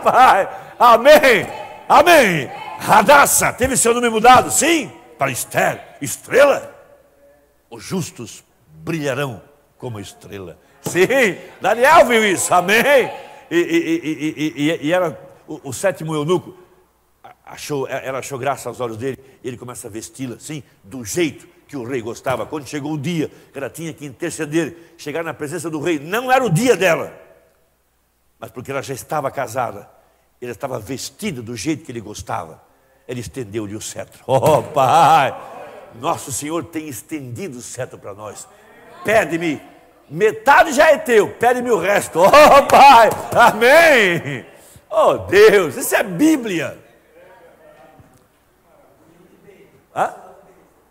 Pai, amém, amém. Hadassah teve seu nome mudado, sim, para Esther, estrela. Os justos brilharão como estrela. Sim, Daniel viu isso, amém. E era o sétimo eunuco. Ela achou graça aos olhos dele, e ele começa a vesti-la, sim, do jeito que o rei gostava. Quando chegou o dia que ela tinha que interceder, chegar na presença do rei, não era o dia dela, mas porque ela já estava casada, ela estava vestida do jeito que ele gostava, ele estendeu-lhe o cetro. Oh Pai, nosso Senhor tem estendido o cetro para nós. Pede-me, metade já é teu, pede-me o resto. Oh Pai, amém. Oh Deus, isso é Bíblia.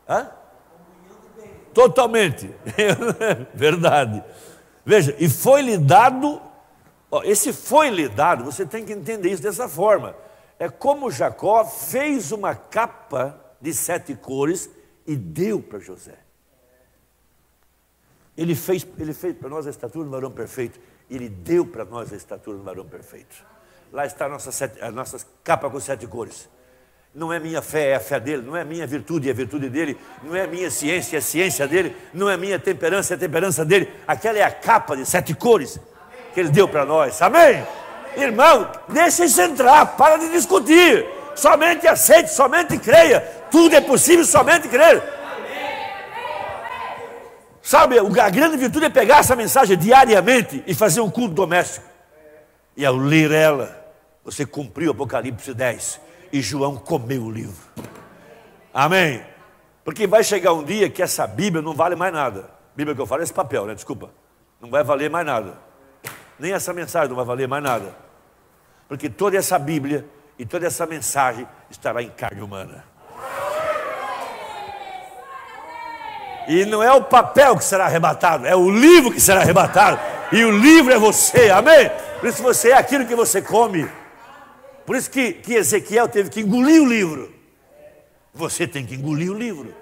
Hã? Totalmente. Verdade. Veja, e foi-lhe dado, esse foi-lhe dado, você tem que entender isso dessa forma. É como Jacó fez uma capa de 7 cores e deu para José. Ele fez para nós a estatura do varão perfeito. Ele deu para nós a estatura do varão perfeito. Lá está a nossa capa com 7 cores. Não é minha fé, é a fé dele. Não é minha virtude, é a virtude dele. Não é minha ciência, é a ciência dele. Não é minha temperança, é a temperança dele. Aquela é a capa de 7 cores que ele deu para nós. Amém? Irmão, deixa isso entrar, para de discutir. Somente aceite, somente creia. Tudo é possível, somente crer. Sabe, a grande virtude é pegar essa mensagem diariamente e fazer um culto doméstico. E ao ler ela, você cumpriu Apocalipse 10. E João comeu o livro. Amém? Porque vai chegar um dia que essa Bíblia não vale mais nada. Bíblia que eu falo é esse papel, né? Desculpa. Não vai valer mais nada. Nem essa mensagem não vai valer mais nada. Porque toda essa Bíblia e toda essa mensagem estará em carne humana. E não é o papel que será arrebatado, é o livro que será arrebatado. E o livro é você, amém? Por isso você é aquilo que você come. Por isso que Ezequiel teve que engolir o livro. Você tem que engolir o livro.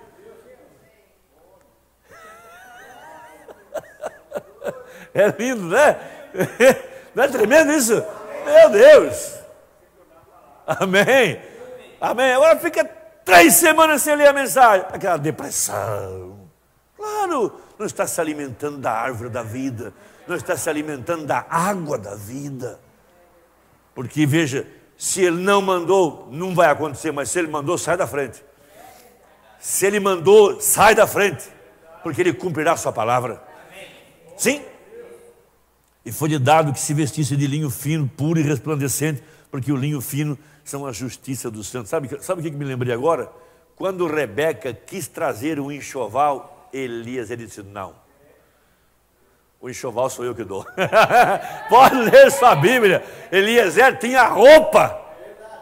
É lindo, né? Não é tremendo isso? Meu Deus! Amém! Amém! Agora fica 3 semanas sem ler a mensagem. Aquela depressão. Claro, não está se alimentando da árvore da vida. Não está se alimentando da água da vida. Porque, veja, se ele não mandou, não vai acontecer, mas se ele mandou, sai da frente. Se ele mandou, sai da frente, porque ele cumprirá a sua palavra. Sim? E foi-lhe dado que se vestisse de linho fino, puro e resplandecente, porque o linho fino são a justiça dos santos. Sabe o que me lembrei agora? Quando Rebeca quis trazer um enxoval, Elias, ele disse, não. O enxoval sou eu que dou. Pode ler sua Bíblia. Eliezer tinha roupa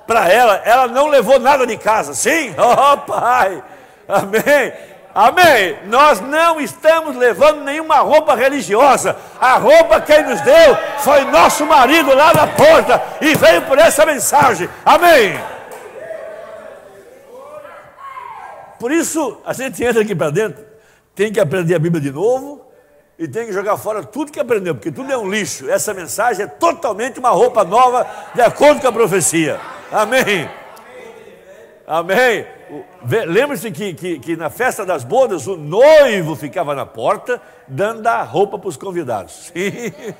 para ela não levou nada de casa. Sim? Oh Pai, amém, amém. Nós não estamos levando nenhuma roupa religiosa. A roupa que ele nos deu foi nosso marido lá na porta e veio por essa mensagem. Amém. Por isso a gente entra aqui para dentro, tem que aprender a Bíblia de novo e tem que jogar fora tudo que aprendeu, porque tudo é um lixo. Essa mensagem é totalmente uma roupa nova, de acordo com a profecia. Amém. Amém. Lembre-se que na festa das bodas, o noivo ficava na porta, dando a roupa para os convidados. Sim.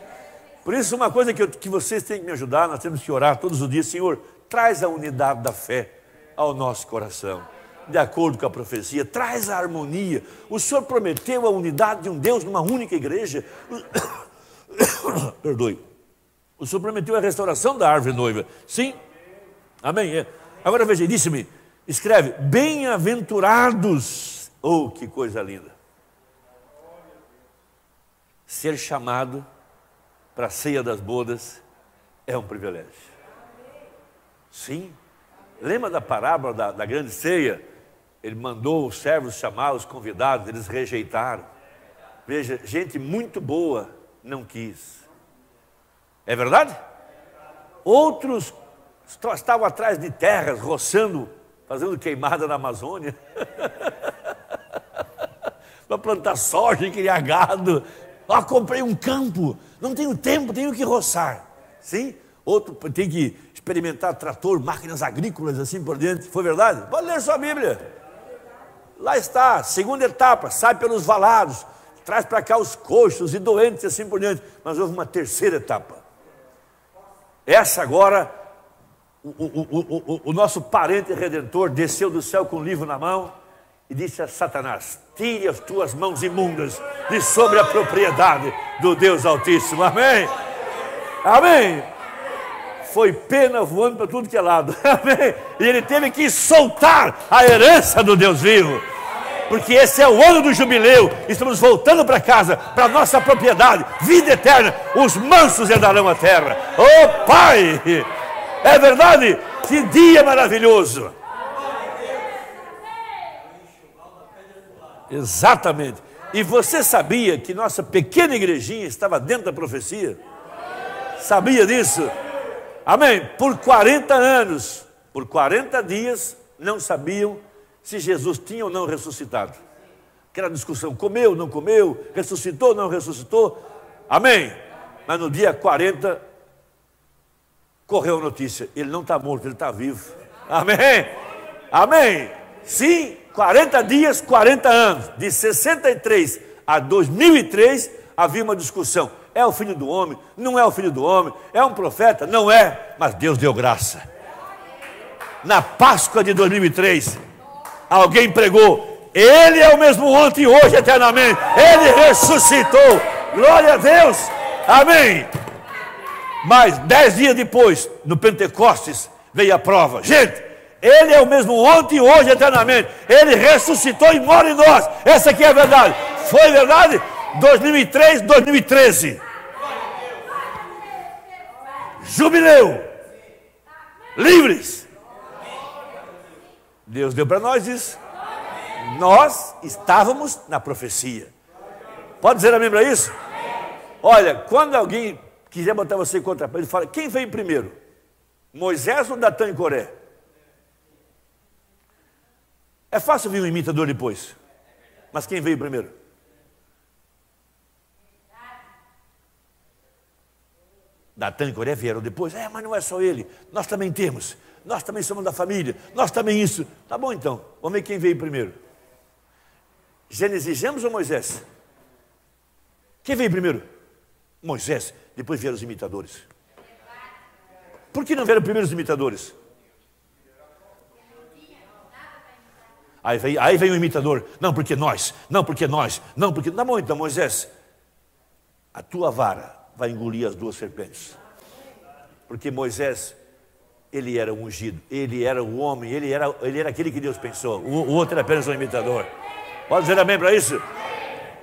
Por isso, uma coisa que vocês têm que me ajudar, nós temos que orar todos os dias, Senhor, traz a unidade da fé ao nosso coração. De acordo com a profecia, traz a harmonia. O Senhor prometeu a unidade de um Deus numa única igreja. Perdoe. O Senhor prometeu a restauração da árvore noiva. Sim? Amém? Agora veja, disse-me, escreve, bem-aventurados. Oh, que coisa linda. Ser chamado para a ceia das bodas é um privilégio. Sim? Lembra da parábola da grande ceia? Ele mandou os servos chamar os convidados, eles rejeitaram. Veja, gente muito boa não quis. É verdade? Outros estavam atrás de terras, roçando, fazendo queimada na Amazônia. Para plantar soja e criar gado. Comprei um campo, não tenho tempo, tenho que roçar. Sim? Outro tem que experimentar trator, máquinas agrícolas, assim por diante. Foi verdade? Pode ler sua Bíblia. Lá está, segunda etapa, sai pelos valados, traz para cá os coxos e doentes e assim por diante. Mas houve uma terceira etapa. Essa agora, o nosso parente redentor desceu do céu com um livro na mão e disse a Satanás: tire as tuas mãos imundas de sobre a propriedade do Deus Altíssimo. Amém? Amém? Foi pena voando para tudo que é lado. Amém? E ele teve que soltar a herança do Deus vivo. Porque esse é o ano do jubileu. Estamos voltando para casa, para a nossa propriedade, vida eterna. Os mansos herdarão a terra. Oh Pai! É verdade? Que dia maravilhoso! Exatamente. E você sabia que nossa pequena igrejinha estava dentro da profecia? Sabia disso? Amém? Por 40 anos, por 40 dias, não sabiam se Jesus tinha ou não ressuscitado. Aquela discussão, comeu, não comeu, ressuscitou, não ressuscitou. Amém? Mas no dia 40, correu a notícia: ele não está morto, ele está vivo. Amém? Amém? Sim, 40 dias, 40 anos. De 63 a 2003, havia uma discussão. É o filho do homem? Não é o filho do homem? É um profeta? Não é. Mas Deus deu graça. Na Páscoa de 2003, alguém pregou: ele é o mesmo ontem, hoje, eternamente. Ele ressuscitou. Glória a Deus. Amém. Mas 10 dias depois, no Pentecostes, veio a prova. Gente, ele é o mesmo ontem, hoje, eternamente. Ele ressuscitou e mora em nós. Essa aqui é a verdade. Foi verdade? 2003, 2013. Jubileu. Livres. Deus deu para nós isso. Nós estávamos na profecia. Pode dizer amém para isso? Olha, quando alguém quiser botar você em contra, ele fala: quem veio primeiro? Moisés ou Datã e Coré? É fácil vir um imitador depois. Mas quem veio primeiro? Datã e Coré vieram depois. Mas não é só ele. Nós também temos. Nós também somos da família. Nós também isso. Tá bom então. Vamos ver quem veio primeiro. Gênesis ou Moisés? Quem veio primeiro? Moisés. Depois vieram os imitadores. Por que não vieram primeiro os imitadores? Aí vem o imitador. Não, porque nós. Não, porque nós. Não, porque... Tá bom então, Moisés. A tua vara vai engolir as duas serpentes. Porque Moisés, ele era o ungido. Ele era o homem. Ele era aquele que Deus pensou. O outro era apenas um imitador. Pode dizer amém para isso?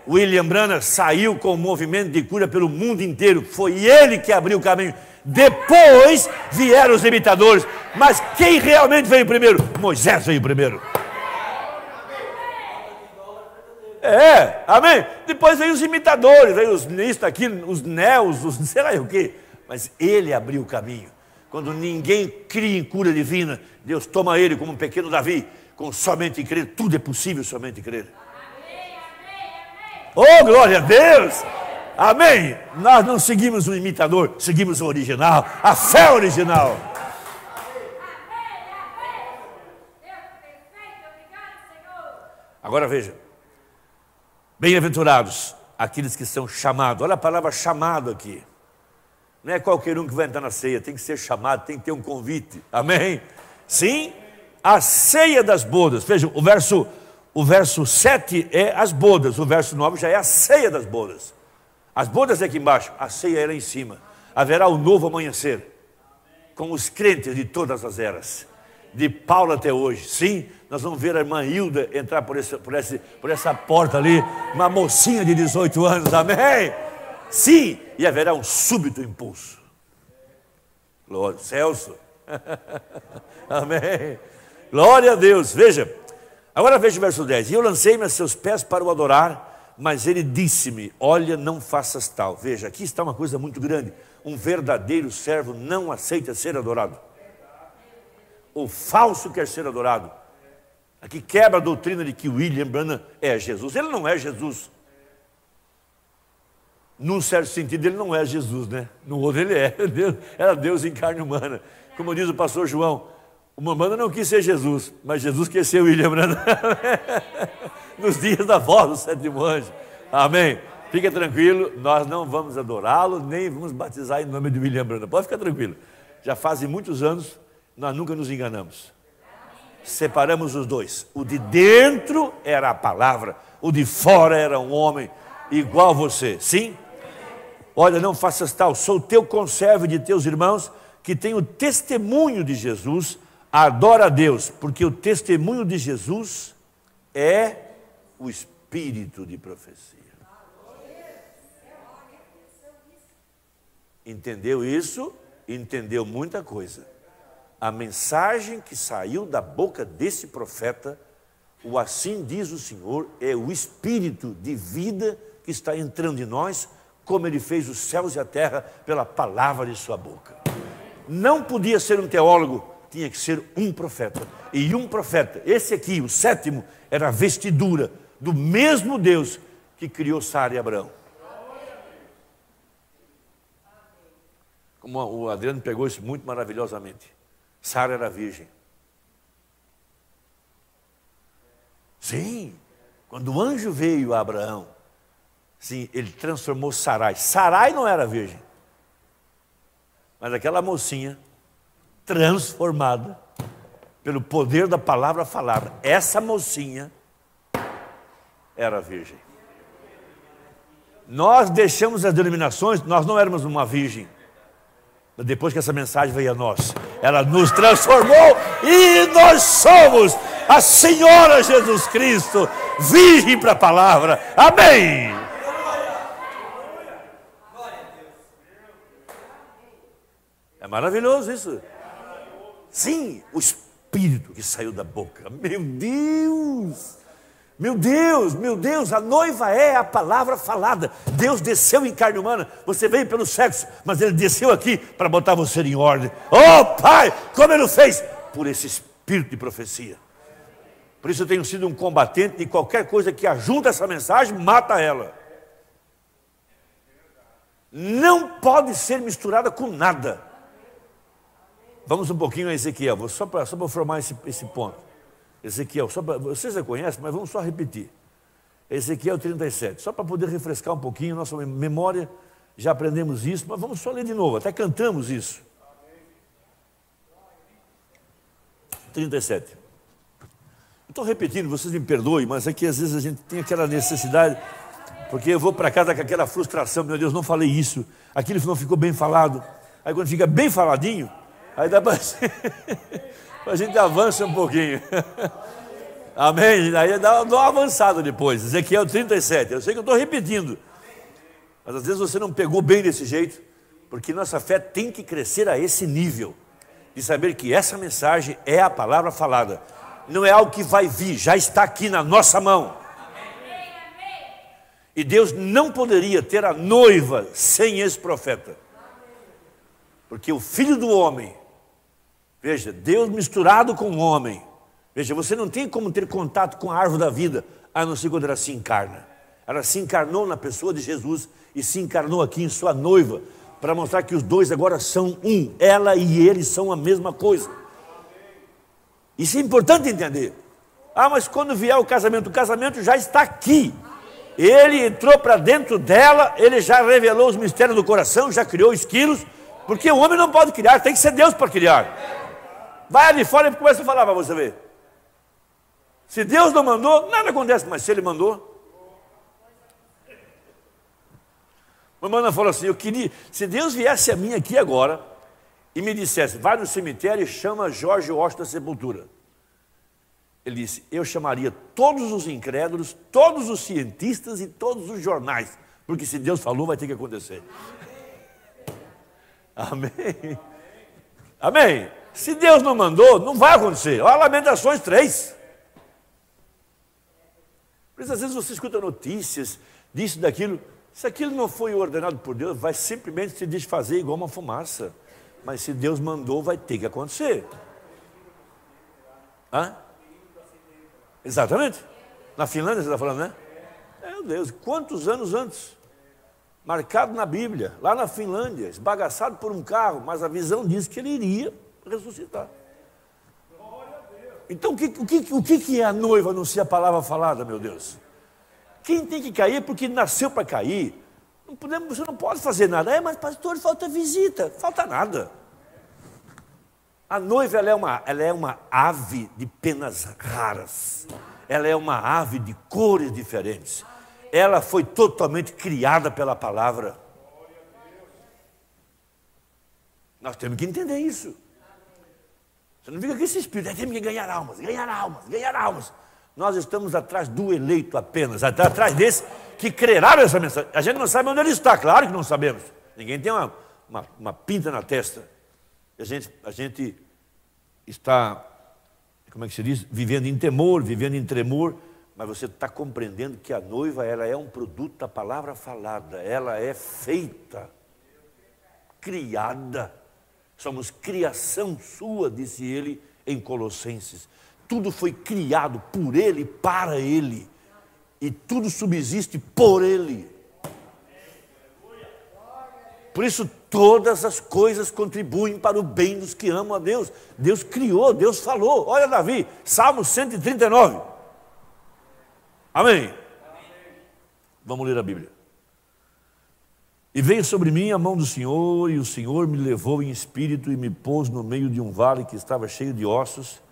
William Branham saiu com o movimento de cura pelo mundo inteiro. Foi ele que abriu o caminho. Depois vieram os imitadores. Mas quem realmente veio primeiro? Moisés veio primeiro. Amém? Depois veio os imitadores, veio os nisto, aquilo, os neos, os sei lá o quê. Mas ele abriu o caminho. Quando ninguém cria em cura divina, Deus toma ele como um pequeno Davi, com somente crer. Tudo é possível somente crer. Oh, glória a Deus! Amém? Nós não seguimos o imitador, seguimos o original, a fé original. Agora veja. Bem-aventurados aqueles que são chamados. Olha a palavra chamado aqui. Não é qualquer um que vai entrar na ceia, tem que ser chamado, tem que ter um convite. Amém? Sim, a ceia das bodas. Veja, o verso 7 é as bodas, o verso 9 já é a ceia das bodas. As bodas é aqui embaixo, a ceia é lá em cima. Haverá um novo amanhecer com os crentes de todas as eras, de Paulo até hoje. Sim, nós vamos ver a irmã Hilda entrar por essa porta ali, uma mocinha de 18 anos, amém? Sim, e haverá um súbito impulso. Glória, Celso, amém? Glória a Deus. Veja, agora veja o verso 10. E eu lancei-me a seus pés para o adorar, mas ele disse-me: olha, não faças tal. Veja, aqui está uma coisa muito grande, um verdadeiro servo não aceita ser adorado. O falso quer ser adorado. Aqui quebra a doutrina de que William Branham é Jesus. Ele não é Jesus. Num certo sentido, ele não é Jesus, né? No outro, ele é. Era Deus em carne humana. Como diz o pastor João, o Umbanda não quis ser Jesus, mas Jesus quis ser William Branham. Nos dias da voz do sétimo anjo. Amém. Fica tranquilo, nós não vamos adorá-lo, nem vamos batizar em nome de William Branham. Pode ficar tranquilo. Já fazem muitos anos, nós nunca nos enganamos. Separamos os dois. O de dentro era a palavra, o de fora era um homem igual a você. Sim? Olha, não faças tal, sou teu conservo de teus irmãos, que tem o testemunho de Jesus, adora a Deus, porque o testemunho de Jesus é o espírito de profecia. Entendeu isso? Entendeu muita coisa. A mensagem que saiu da boca desse profeta, o assim diz o Senhor, é o espírito de vida que está entrando em nós, como ele fez os céus e a terra pela palavra de sua boca. Não podia ser um teólogo, tinha que ser um profeta. E um profeta, esse aqui, o sétimo, era a vestidura do mesmo Deus que criou Sara e Abraão. Como o Adriano pegou isso muito maravilhosamente. Sara era virgem. Sim, quando o anjo veio a Abraão, sim, ele transformou Sarai. Sarai não era virgem, mas aquela mocinha transformada pelo poder da palavra falada, essa mocinha era virgem. Nós deixamos as denominações, nós não éramos uma virgem. Depois que essa mensagem veio a nós, ela nos transformou e nós somos a Senhora Jesus Cristo, virgem para a palavra. Amém! É maravilhoso isso. Sim, o Espírito que saiu da boca. Meu Deus! Meu Deus, meu Deus, a noiva é a palavra falada. Deus desceu em carne humana. Você veio pelo sexo, mas Ele desceu aqui para botar você em ordem. Oh Pai, como Ele o fez? Por esse espírito de profecia. Por isso eu tenho sido um combatente de qualquer coisa que ajunta essa mensagem, mata ela. Não pode ser misturada com nada. Vamos um pouquinho a Ezequiel, só para formar esse ponto. Ezequiel, vocês já conhecem, mas vamos só repetir. Ezequiel 37, só para poder refrescar um pouquinho nossa memória, já aprendemos isso, mas vamos só ler de novo, até cantamos isso. 37. Estou repetindo, vocês me perdoem, mas é que às vezes a gente tem aquela necessidade, porque eu vou para casa com aquela frustração, meu Deus, não falei isso, aquilo não ficou bem falado. Aí quando fica bem faladinho, aí dá para a gente avança um pouquinho. Amém? Aí dá uma avançada depois. Ezequiel 37. Eu sei que eu estou repetindo, mas às vezes você não pegou bem desse jeito, porque nossa fé tem que crescer a esse nível, de saber que essa mensagem é a palavra falada. Não é algo que vai vir, já está aqui na nossa mão. E Deus não poderia ter a noiva sem esse profeta. Porque o Filho do Homem, veja, Deus misturado com o homem. Veja, você não tem como ter contato com a árvore da vida, a não ser quando ela se encarna. Ela se encarnou na pessoa de Jesus e se encarnou aqui em sua noiva, para mostrar que os dois agora são um. Ela e ele são a mesma coisa. Isso é importante entender. Ah, mas quando vier o casamento já está aqui. Ele entrou para dentro dela, ele já revelou os mistérios do coração, já criou esquilos, porque o homem não pode criar, tem que ser Deus para criar. Vai ali fora e começa a falar para você ver. Se Deus não mandou, nada acontece, mas se Ele mandou. Uma irmã falou assim, eu queria, se Deus viesse a mim aqui agora e me dissesse, vai no cemitério e chama George Washington da sepultura. Ele disse, eu chamaria todos os incrédulos, todos os cientistas e todos os jornais, porque se Deus falou, vai ter que acontecer. Amém? Amém? Se Deus não mandou, não vai acontecer. Olha Lamentações 3. Por isso, às vezes você escuta notícias disso, daquilo. Se aquilo não foi ordenado por Deus, vai simplesmente se desfazer igual uma fumaça. Mas se Deus mandou, vai ter que acontecer. Hã? Exatamente. Na Finlândia você está falando, né? Meu Deus, quantos anos antes? Marcado na Bíblia, lá na Finlândia, esbagaçado por um carro, mas a visão diz que ele iria ressuscitar. Então o que é a noiva não ser a palavra falada, meu Deus? Quem tem que cair é porque nasceu para cair. Você não pode fazer nada. Mas pastor, falta visita. Falta nada. A noiva ela é uma ave de penas raras. Ela é uma ave de cores diferentes. Ela foi totalmente criada pela palavra. Nós temos que entender isso. Você não fica com esse espírito, temos que ganhar almas, ganhar almas, ganhar almas. Nós estamos atrás do eleito apenas, atrás desse que crerá nessa mensagem. A gente não sabe onde ele está, claro que não sabemos. Ninguém tem uma pinta na testa. A gente está, como é que se diz? Vivendo em temor, vivendo em tremor, mas você está compreendendo que a noiva, ela é um produto da palavra falada, ela é feita, criada. Somos criação sua, disse ele em Colossenses. Tudo foi criado por ele, para ele. E tudo subsiste por ele. Por isso, todas as coisas contribuem para o bem dos que amam a Deus. Deus criou, Deus falou. Olha Davi, Salmo 139. Amém? Vamos ler a Bíblia. E veio sobre mim a mão do Senhor, e o Senhor me levou em espírito e me pôs no meio de um vale que estava cheio de ossos,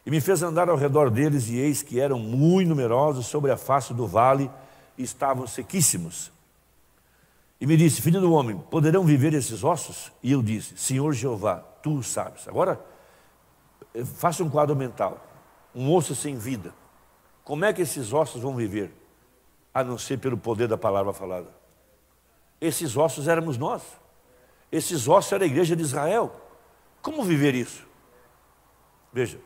e me fez andar ao redor deles, e eis que eram muito numerosos sobre a face do vale, e estavam sequíssimos. E me disse, filho do homem, poderão viver esses ossos? E eu disse, Senhor Jeová, tu o sabes. Agora, faça um quadro mental. Um osso sem vida. Como é que esses ossos vão viver? A não ser pelo poder da palavra falada. Esses ossos éramos nós. Esses ossos era a igreja de Israel. Como viver isso? Veja.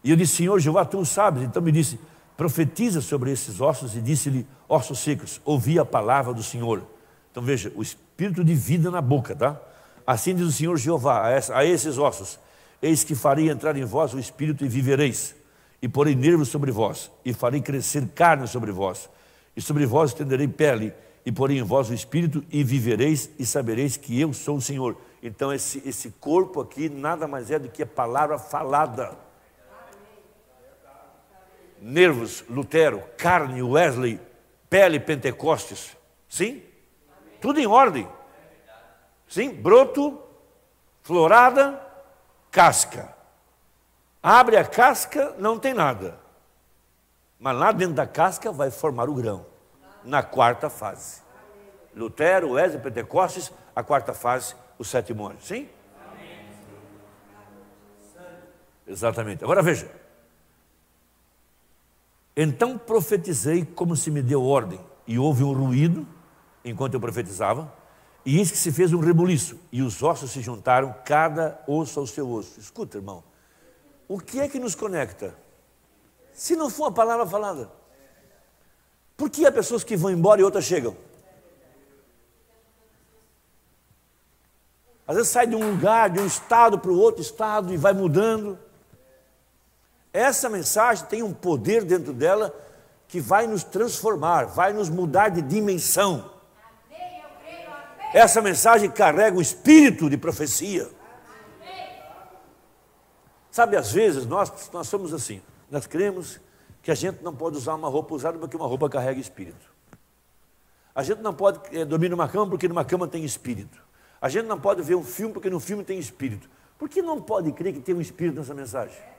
E eu disse, Senhor Jeová, tu o sabes. Então me disse, profetiza sobre esses ossos, e disse-lhe, ossos secos, ouvi a palavra do Senhor. Então veja, o espírito de vida na boca, tá? Assim diz o Senhor Jeová a esses ossos, eis que farei entrar em vós o espírito e vivereis, e porei nervos sobre vós, e farei crescer carne sobre vós, e sobre vós estenderei pele, e porei em vós o espírito e vivereis, e sabereis que eu sou o Senhor. Então esse corpo aqui nada mais é do que a palavra falada. Nervos, Lutero, carne, Wesley, pele, Pentecostes. Sim? Tudo em ordem. Sim? Broto, florada, casca. Abre a casca, não tem nada. Mas lá dentro da casca vai formar o grão. Na quarta fase. Lutero, Wesley, Pentecostes, a quarta fase, o sétimo anjo. Sim? Exatamente. Agora veja. Então profetizei como se me deu ordem, e houve um ruído, enquanto eu profetizava, e eis que se fez um rebuliço, e os ossos se juntaram, cada osso ao seu osso. Escuta, irmão, o que é que nos conecta? Se não for a palavra falada. Por que há pessoas que vão embora e outras chegam? Às vezes sai de um lugar, de um estado para o outro estado e vai mudando. Essa mensagem tem um poder dentro dela que vai nos transformar, vai nos mudar de dimensão. Essa mensagem carrega o espírito de profecia. Sabe, às vezes nós somos assim, nós cremos que a gente não pode usar uma roupa usada porque uma roupa carrega espírito. A gente não pode dormir numa cama porque numa cama tem espírito. A gente não pode ver um filme porque no filme tem espírito. Por que não pode crer que tem um espírito nessa mensagem?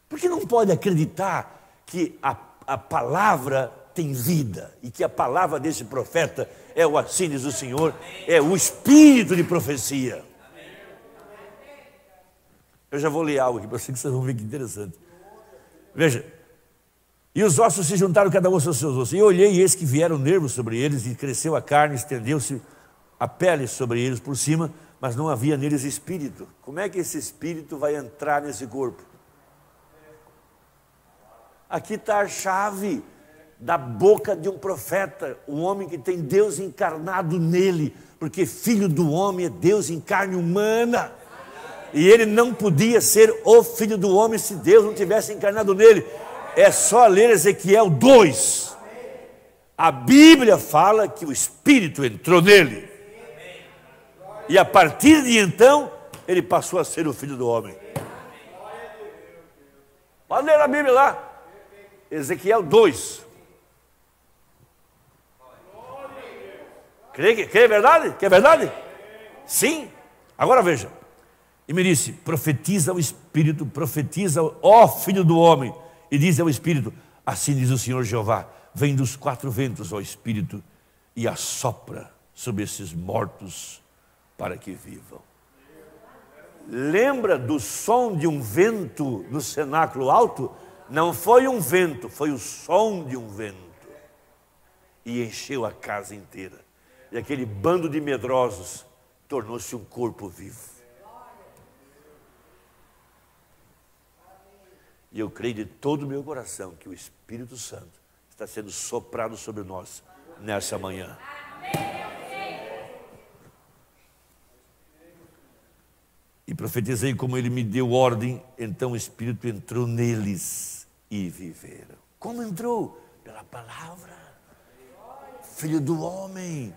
Por que não pode acreditar que a palavra tem vida e que a palavra desse profeta é o assim diz o Senhor, é o espírito de profecia? Eu já vou ler algo aqui para vocês vão ver que interessante. Veja, e os ossos se juntaram cada osso aos seus ossos. E eu olhei e eis que vieram nervos sobre eles, e cresceu a carne, estendeu-se a pele sobre eles por cima, mas não havia neles espírito. Como é que esse espírito vai entrar nesse corpo? Aqui está a chave. da boca de um profeta, um homem que tem Deus encarnado nele, porque filho do homem é Deus em carne humana. E ele não podia ser o filho do homem se Deus não tivesse encarnado nele. É só ler Ezequiel 2. A Bíblia fala que o Espírito entrou nele. E a partir de então, ele passou a ser o filho do homem. Pode ler a Bíblia lá. Ezequiel 2. Crê que é verdade? Que é verdade? Sim. Agora veja. E me disse, profetiza o Espírito, profetiza, ó filho do homem. E diz ao Espírito, assim diz o Senhor Jeová, vem dos 4 ventos, ó Espírito, e assopra sobre esses mortos para que vivam. Lembra do som de um vento no cenáculo alto? Não foi um vento, foi o som de um vento. E encheu a casa inteira. E aquele bando de medrosos tornou-se um corpo vivo. E eu creio de todo o meu coração que o Espírito Santo está sendo soprado sobre nós nessa manhã. E profetizei como ele me deu ordem, então o Espírito entrou neles e viveram. Como entrou? Pela palavra. Filho do homem.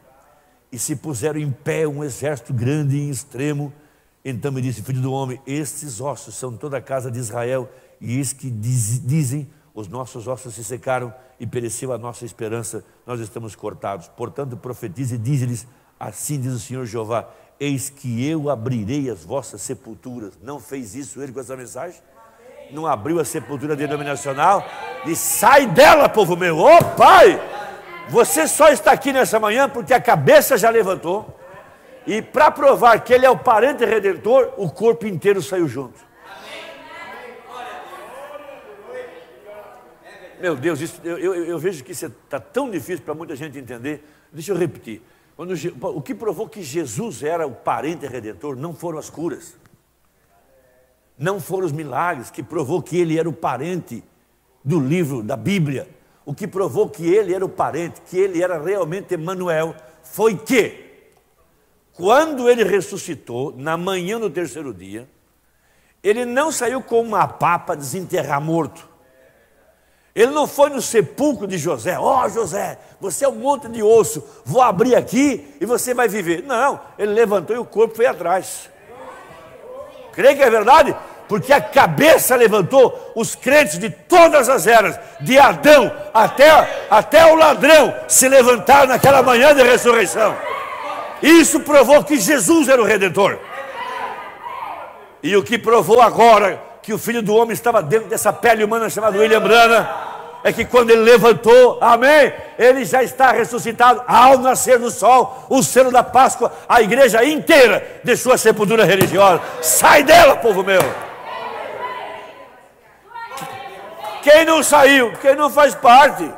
E se puseram em pé um exército grande e extremo. Então me disse, filho do homem, estes ossos são toda a casa de Israel. E eis que dizem, os nossos ossos se secaram e pereceu a nossa esperança, nós estamos cortados. Portanto, profetize e dize-lhes, assim diz o Senhor Jeová, eis que eu abrirei as vossas sepulturas. Não fez isso ele com essa mensagem? Não abriu a sepultura denominacional? E sai dela, povo meu. Ô Pai, você só está aqui nessa manhã porque a cabeça já levantou. E para provar que ele é o parente redentor, o corpo inteiro saiu junto. Meu Deus, eu vejo que isso está tão difícil para muita gente entender. Deixa eu repetir. O que provou que Jesus era o parente redentor não foram as curas. Não foram os milagres que provou que ele era o parente do livro, da Bíblia. O que provou que ele era o parente, que ele era realmente Emanuel, foi que, quando ele ressuscitou, na manhã do 3º dia, ele não saiu com uma pá para desenterrar morto. Ele não foi no sepulcro de José, ó José, você é um monte de osso, vou abrir aqui e você vai viver. Não, ele levantou e o corpo foi atrás. Crê que é verdade? Porque a cabeça levantou os crentes de todas as eras, de Adão até o ladrão, se levantaram naquela manhã de ressurreição. Isso provou que Jesus era o Redentor. E o que provou agora que o Filho do Homem estava dentro dessa pele humana chamada William Branham, é que quando ele levantou, amém, ele já está ressuscitado ao nascer do sol, o selo da Páscoa, a igreja inteira deixou a sepultura religiosa. Sai dela, povo meu. Quem não saiu, quem não faz parte.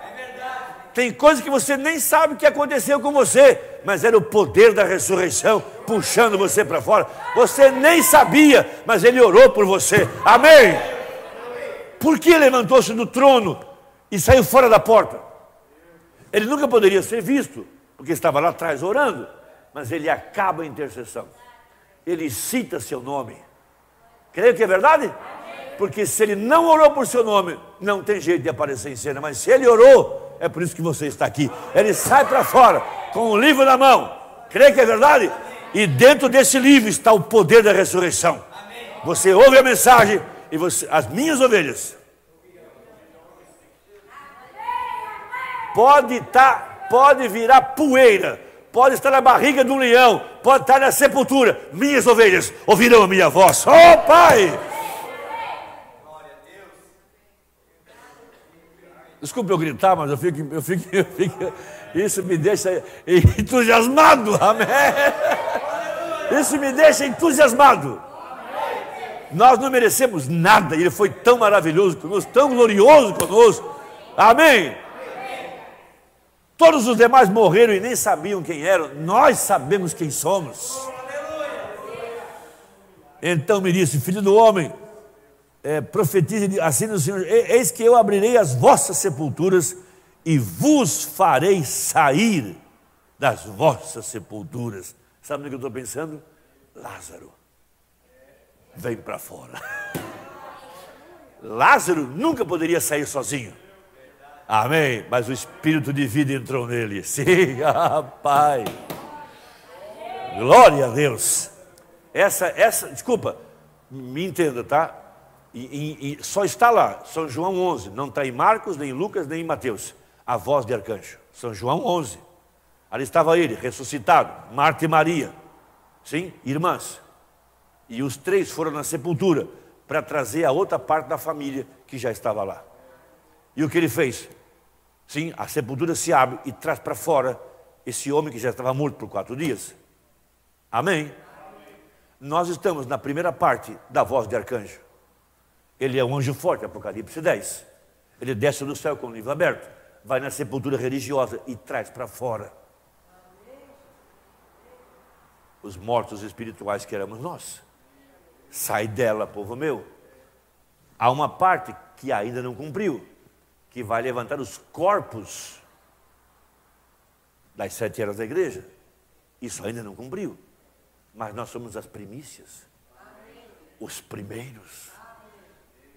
Tem coisas que você nem sabe o que aconteceu com você, mas era o poder da ressurreição puxando você para fora. Você nem sabia, mas ele orou por você. Amém? Por que levantou-se do trono e saiu fora da porta? Ele nunca poderia ser visto, porque estava lá atrás orando, mas ele acaba a intercessão. Ele cita seu nome. Creio que é verdade? Porque se ele não orou por seu nome, não tem jeito de aparecer em cena. Mas se ele orou, é por isso que você está aqui. Ele sai para fora com o livro na mão. Crê que é verdade? E dentro desse livro está o poder da ressurreição. Você ouve a mensagem e as minhas ovelhas pode virar poeira, pode estar na barriga de um leão, pode estar na sepultura. Minhas ovelhas ouvirão a minha voz. Oh Pai! Desculpe eu gritar, mas eu fico, isso me deixa entusiasmado, amém? Isso me deixa entusiasmado. Nós não merecemos nada, Ele foi tão maravilhoso conosco, tão glorioso conosco, amém? Todos os demais morreram e nem sabiam quem eram, nós sabemos quem somos. Então me disse, filho do homem, profetize assim no Senhor, eis que eu abrirei as vossas sepulturas e vos farei sair das vossas sepulturas. Sabe no que eu estou pensando? Lázaro, vem para fora. Lázaro nunca poderia sair sozinho. Amém? Mas o Espírito de vida entrou nele. Sim, Pai. Glória a Deus. Desculpa, me entenda, tá? E só está lá, São João 11. Não está em Marcos, nem em Lucas, nem em Mateus. A voz de arcanjo. São João 11. Ali estava ele, ressuscitado. Marta e Maria. Sim, irmãs. E os três foram na sepultura para trazer a outra parte da família que já estava lá. E o que ele fez? Sim, a sepultura se abre e traz para fora esse homem que já estava morto por 4 dias. Amém? Nós estamos na primeira parte da voz de arcanjo. Ele é um anjo forte, Apocalipse 10. Ele desce do céu com o livro aberto, vai na sepultura religiosa e traz para fora os mortos espirituais que éramos nós. Sai dela, povo meu. Há uma parte que ainda não cumpriu, que vai levantar os corpos das 7 eras da igreja. Isso ainda não cumpriu. Mas nós somos as primícias, os primeiros,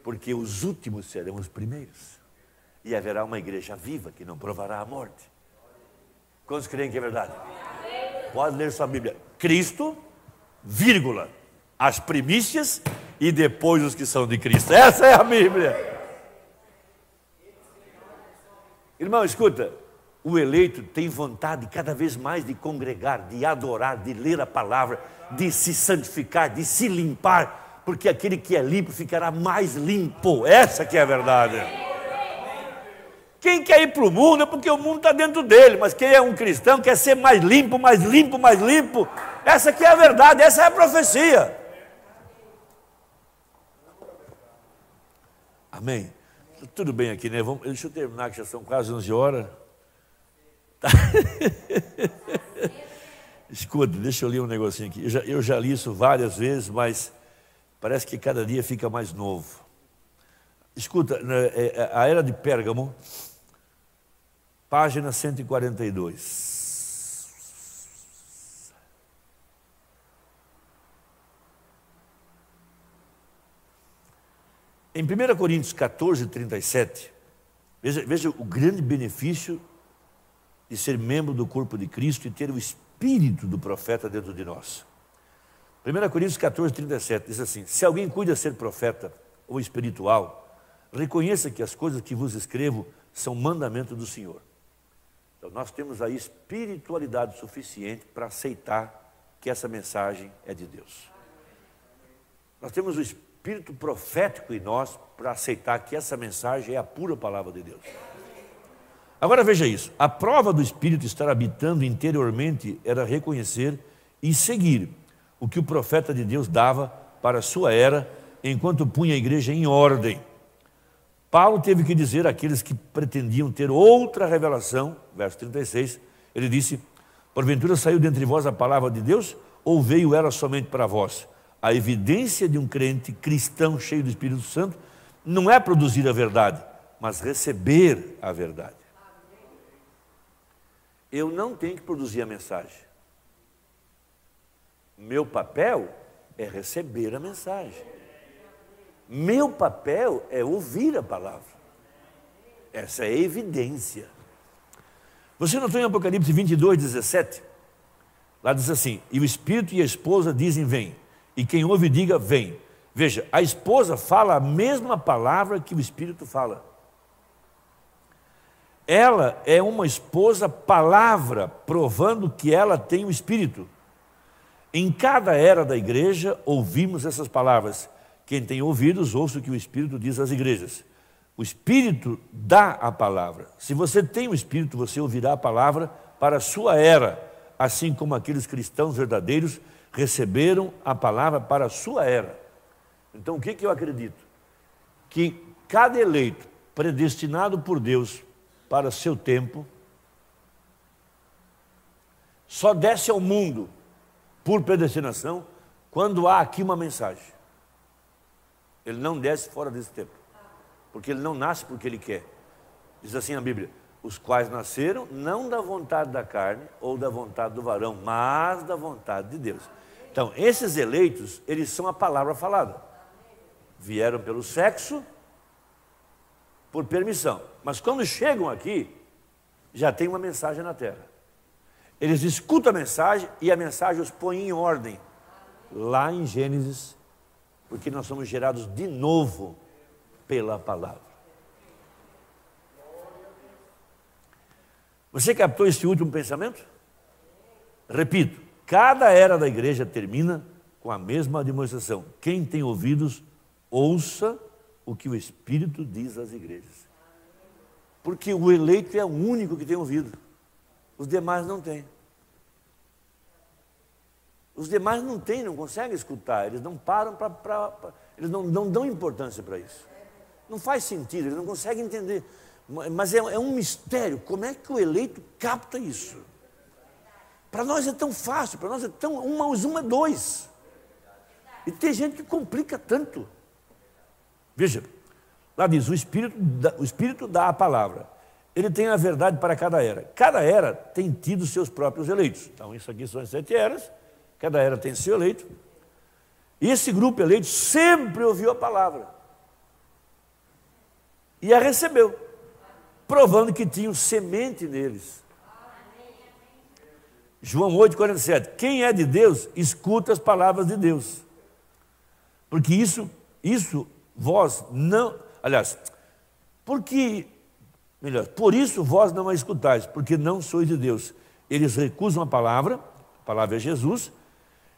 porque os últimos serão os primeiros. E haverá uma igreja viva que não provará a morte. Quantos creem que é verdade? Pode ler sua Bíblia. Cristo, vírgula, as primícias e depois os que são de Cristo. Essa é a Bíblia. Irmão, escuta, o eleito tem vontade cada vez mais de congregar, de adorar, de ler a palavra, de se santificar, de se limpar, porque aquele que é limpo ficará mais limpo. Essa que é a verdade. Quem quer ir para o mundo é porque o mundo está dentro dele, mas quem é um cristão quer ser mais limpo, mais limpo, mais limpo. Essa que é a verdade, essa é a profecia. Amém? Tudo bem aqui, né? Deixa eu terminar, que já são quase 11 horas. Tá. Escuta, deixa eu ler um negocinho aqui. Eu já li isso várias vezes, mas parece que cada dia fica mais novo. Escuta, a era de Pérgamo, página 142. Em 1 Coríntios 14, 37, veja o grande benefício de ser membro do corpo de Cristo e ter o espírito do profeta dentro de nós. 1 Coríntios 14, 37 diz assim: se alguém cuida ser profeta ou espiritual, reconheça que as coisas que vos escrevo são mandamento do Senhor. Então nós temos a espiritualidade suficiente para aceitar que essa mensagem é de Deus. Nós temos o espírito profético em nós para aceitar que essa mensagem é a pura palavra de Deus. Agora veja isso, a prova do Espírito estar habitando interiormente era reconhecer e seguir o que o profeta de Deus dava para a sua era, enquanto punha a igreja em ordem. Paulo teve que dizer àqueles que pretendiam ter outra revelação, verso 36, ele disse: porventura saiu dentre vós a palavra de Deus, ou veio ela somente para vós? A evidência de um crente cristão cheio do Espírito Santo não é produzir a verdade, mas receber a verdade. Eu não tenho que produzir a mensagem. Meu papel é receber a mensagem. Meu papel é ouvir a palavra. Essa é a evidência. Você notou em Apocalipse 22, 17? Lá diz assim: e o Espírito e a esposa dizem vem, e quem ouve diga vem. Veja, a esposa fala a mesma palavra que o Espírito fala. Ela é uma esposa palavra, provando que ela tem o Espírito. Em cada era da igreja ouvimos essas palavras: quem tem ouvidos, ouça o que o Espírito diz às igrejas. O Espírito dá a palavra. Se você tem o Espírito, você ouvirá a palavra para a sua era, assim como aqueles cristãos verdadeiros receberam a palavra para a sua era. Então o que eu acredito? Que cada eleito predestinado por Deus para seu tempo só desce ao mundo por predestinação quando há aqui uma mensagem. Ele não desce fora desse tempo, porque ele não nasce porque ele quer. Diz assim a Bíblia: os quais nasceram não da vontade da carne ou da vontade do varão, mas da vontade de Deus. Então, esses eleitos, eles são a palavra falada. Vieram pelo sexo, por permissão. Mas quando chegam aqui, já tem uma mensagem na terra. Eles escutam a mensagem e a mensagem os põe em ordem. Lá em Gênesis, porque nós somos gerados de novo pela palavra. Você captou esse último pensamento? Repito, cada era da igreja termina com a mesma demonstração. Quem tem ouvidos, ouça o que o Espírito diz às igrejas. Porque o eleito é o único que tem ouvido. Os demais não têm. Os demais não têm, não conseguem escutar. Eles não param eles não dão importância para isso. Não faz sentido, eles não conseguem entender. Mas é um mistério. Como é que o eleito capta isso? Para nós é tão fácil, para nós é tão 1 mais 1 é 2. E tem gente que complica tanto. Veja, lá diz, o Espírito dá a palavra. Ele tem a verdade para cada era. Cada era tem tido seus próprios eleitos. Então, isso aqui são as 7 eras. Cada era tem seu eleito. E esse grupo eleito sempre ouviu a palavra. E a recebeu. Provando que tinham semente neles. João 8,47. Quem é de Deus, escuta as palavras de Deus. Porque isso vós não... Aliás, por isso vós não a escutais, porque não sois de Deus. Eles recusam a palavra é Jesus,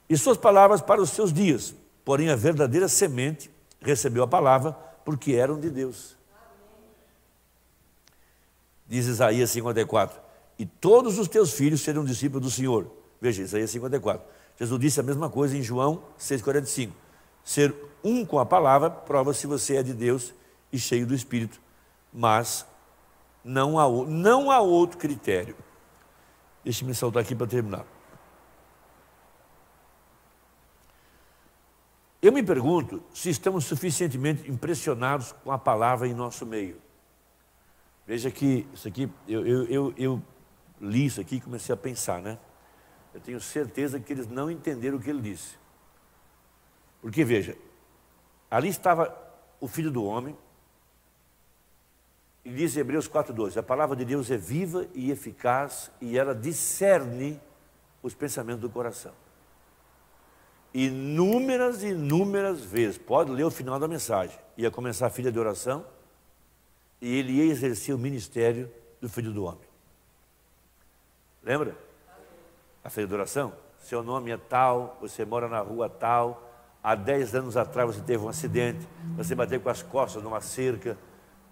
e suas palavras para os seus dias. Porém, a verdadeira semente recebeu a palavra, porque eram de Deus. Diz Isaías 54, e todos os teus filhos serão discípulos do Senhor. Veja, Isaías 54. Jesus disse a mesma coisa em João 6,45. Ser um com a palavra prova se você é de Deus e cheio do Espírito, mas não há outro critério. Deixe-me saltar aqui para terminar. Eu me pergunto se estamos suficientemente impressionados com a palavra em nosso meio. Veja que isso aqui, eu li isso aqui e comecei a pensar, né? Eu tenho certeza que eles não entenderam o que ele disse. Porque, veja, ali estava o Filho do Homem, e diz em Hebreus 4,12, a palavra de Deus é viva e eficaz, e ela discerne os pensamentos do coração. Inúmeras vezes, pode ler o final da mensagem, ia começar a filha de oração, e ele ia exercer o ministério do Filho do Homem. Lembra? A filha de oração? Seu nome é tal, você mora na rua tal, há 10 anos atrás você teve um acidente, você bateu com as costas numa cerca,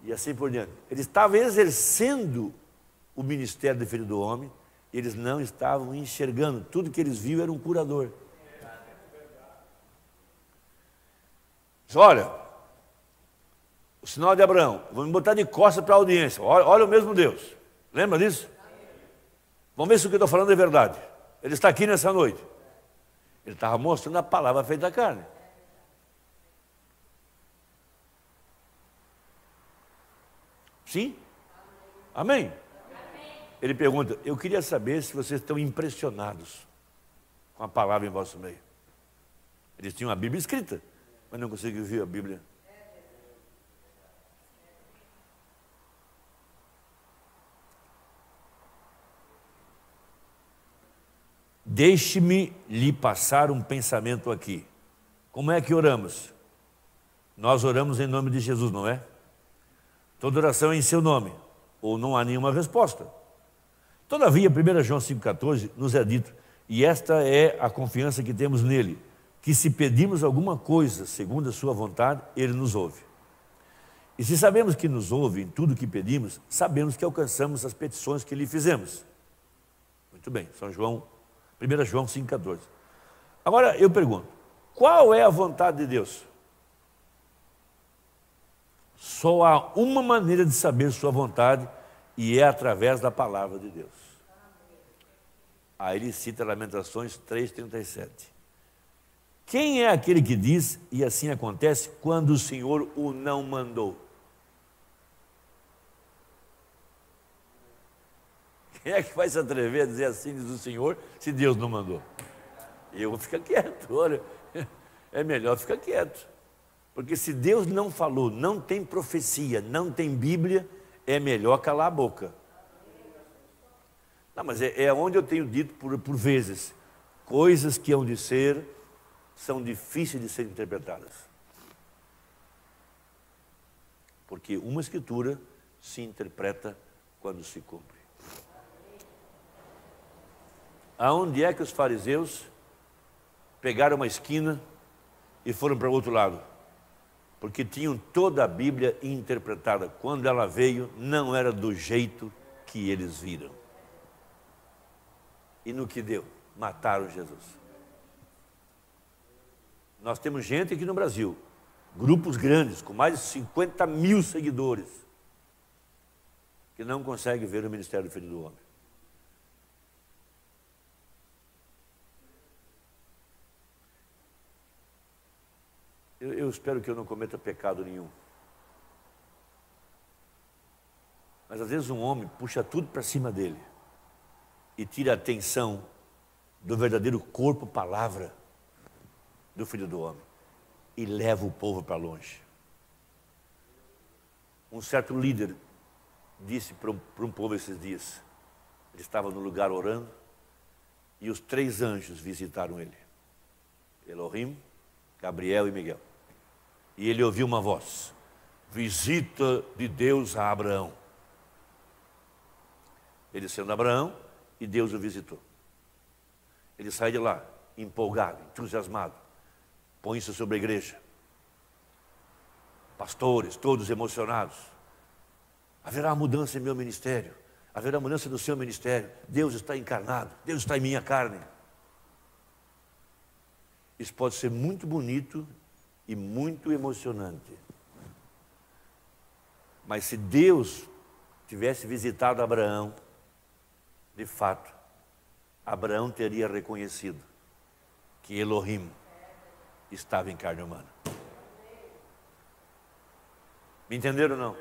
e assim por diante. Eles estavam exercendo o ministério do Filho do Homem, e eles não estavam enxergando. Tudo que eles viam era um curador. Olha, o sinal de Abraão, vou me botar de costas para a audiência. Olha o mesmo Deus. Lembra disso? Vamos ver se o que eu estou falando é verdade. Ele está aqui nessa noite. Ele estava mostrando a palavra feita carne. Sim? Amém? Ele pergunta, eu queria saber se vocês estão impressionados com a palavra em vosso meio. Eles tinham a Bíblia escrita, mas não conseguiam ver a Bíblia. Deixe-me lhe passar um pensamento aqui. Como é que oramos? Nós oramos em nome de Jesus, não é? Toda oração é em seu nome, ou não há nenhuma resposta. Todavia, 1 João 5,14 nos é dito, e esta é a confiança que temos nele, que se pedimos alguma coisa segundo a sua vontade, ele nos ouve. E se sabemos que nos ouve em tudo o que pedimos, sabemos que alcançamos as petições que lhe fizemos. Muito bem, 1 João 5,14. Agora eu pergunto, qual é a vontade de Deus? Só há uma maneira de saber sua vontade, e é através da palavra de Deus. Aí ele cita Lamentações 3,37. Quem é aquele que diz, e assim acontece, quando o Senhor o não mandou? Quem é que vai se atrever a dizer assim, diz o Senhor, se Deus não mandou? Eu vou ficar quieto, olha, é melhor ficar quieto. Porque se Deus não falou, não tem profecia, não tem Bíblia, é melhor calar a boca. Não, mas é onde eu tenho dito por vezes, coisas que hão de ser, são difíceis de serem interpretadas. Porque uma escritura se interpreta quando se cumpre. Aonde é que os fariseus pegaram uma esquina e foram para o outro lado? Porque tinham toda a Bíblia interpretada. Quando ela veio, não era do jeito que eles viram. E no que deu? Mataram Jesus. Nós temos gente aqui no Brasil, grupos grandes, com mais de 50 mil seguidores, que não conseguem ver o ministério do Filho do Homem. Eu espero que eu não cometa pecado nenhum. Mas às vezes um homem puxa tudo para cima dele e tira a atenção do verdadeiro corpo, palavra do Filho do Homem e leva o povo para longe. Um certo líder disse para um povo esses dias, ele estava no lugar orando e os 3 anjos visitaram ele, Elohim, Gabriel e Miguel. E ele ouviu uma voz: visita de Deus a Abraão. Ele saiu de Abraão e Deus o visitou. Ele sai de lá, empolgado, entusiasmado, põe-se sobre a igreja. Pastores, todos emocionados. Haverá mudança em meu ministério, haverá mudança no seu ministério. Deus está encarnado, Deus está em minha carne. Isso pode ser muito bonito e muito emocionante. Mas se Deus tivesse visitado Abraão, de fato, Abraão teria reconhecido que Elohim estava em carne humana. Me entenderam ou não?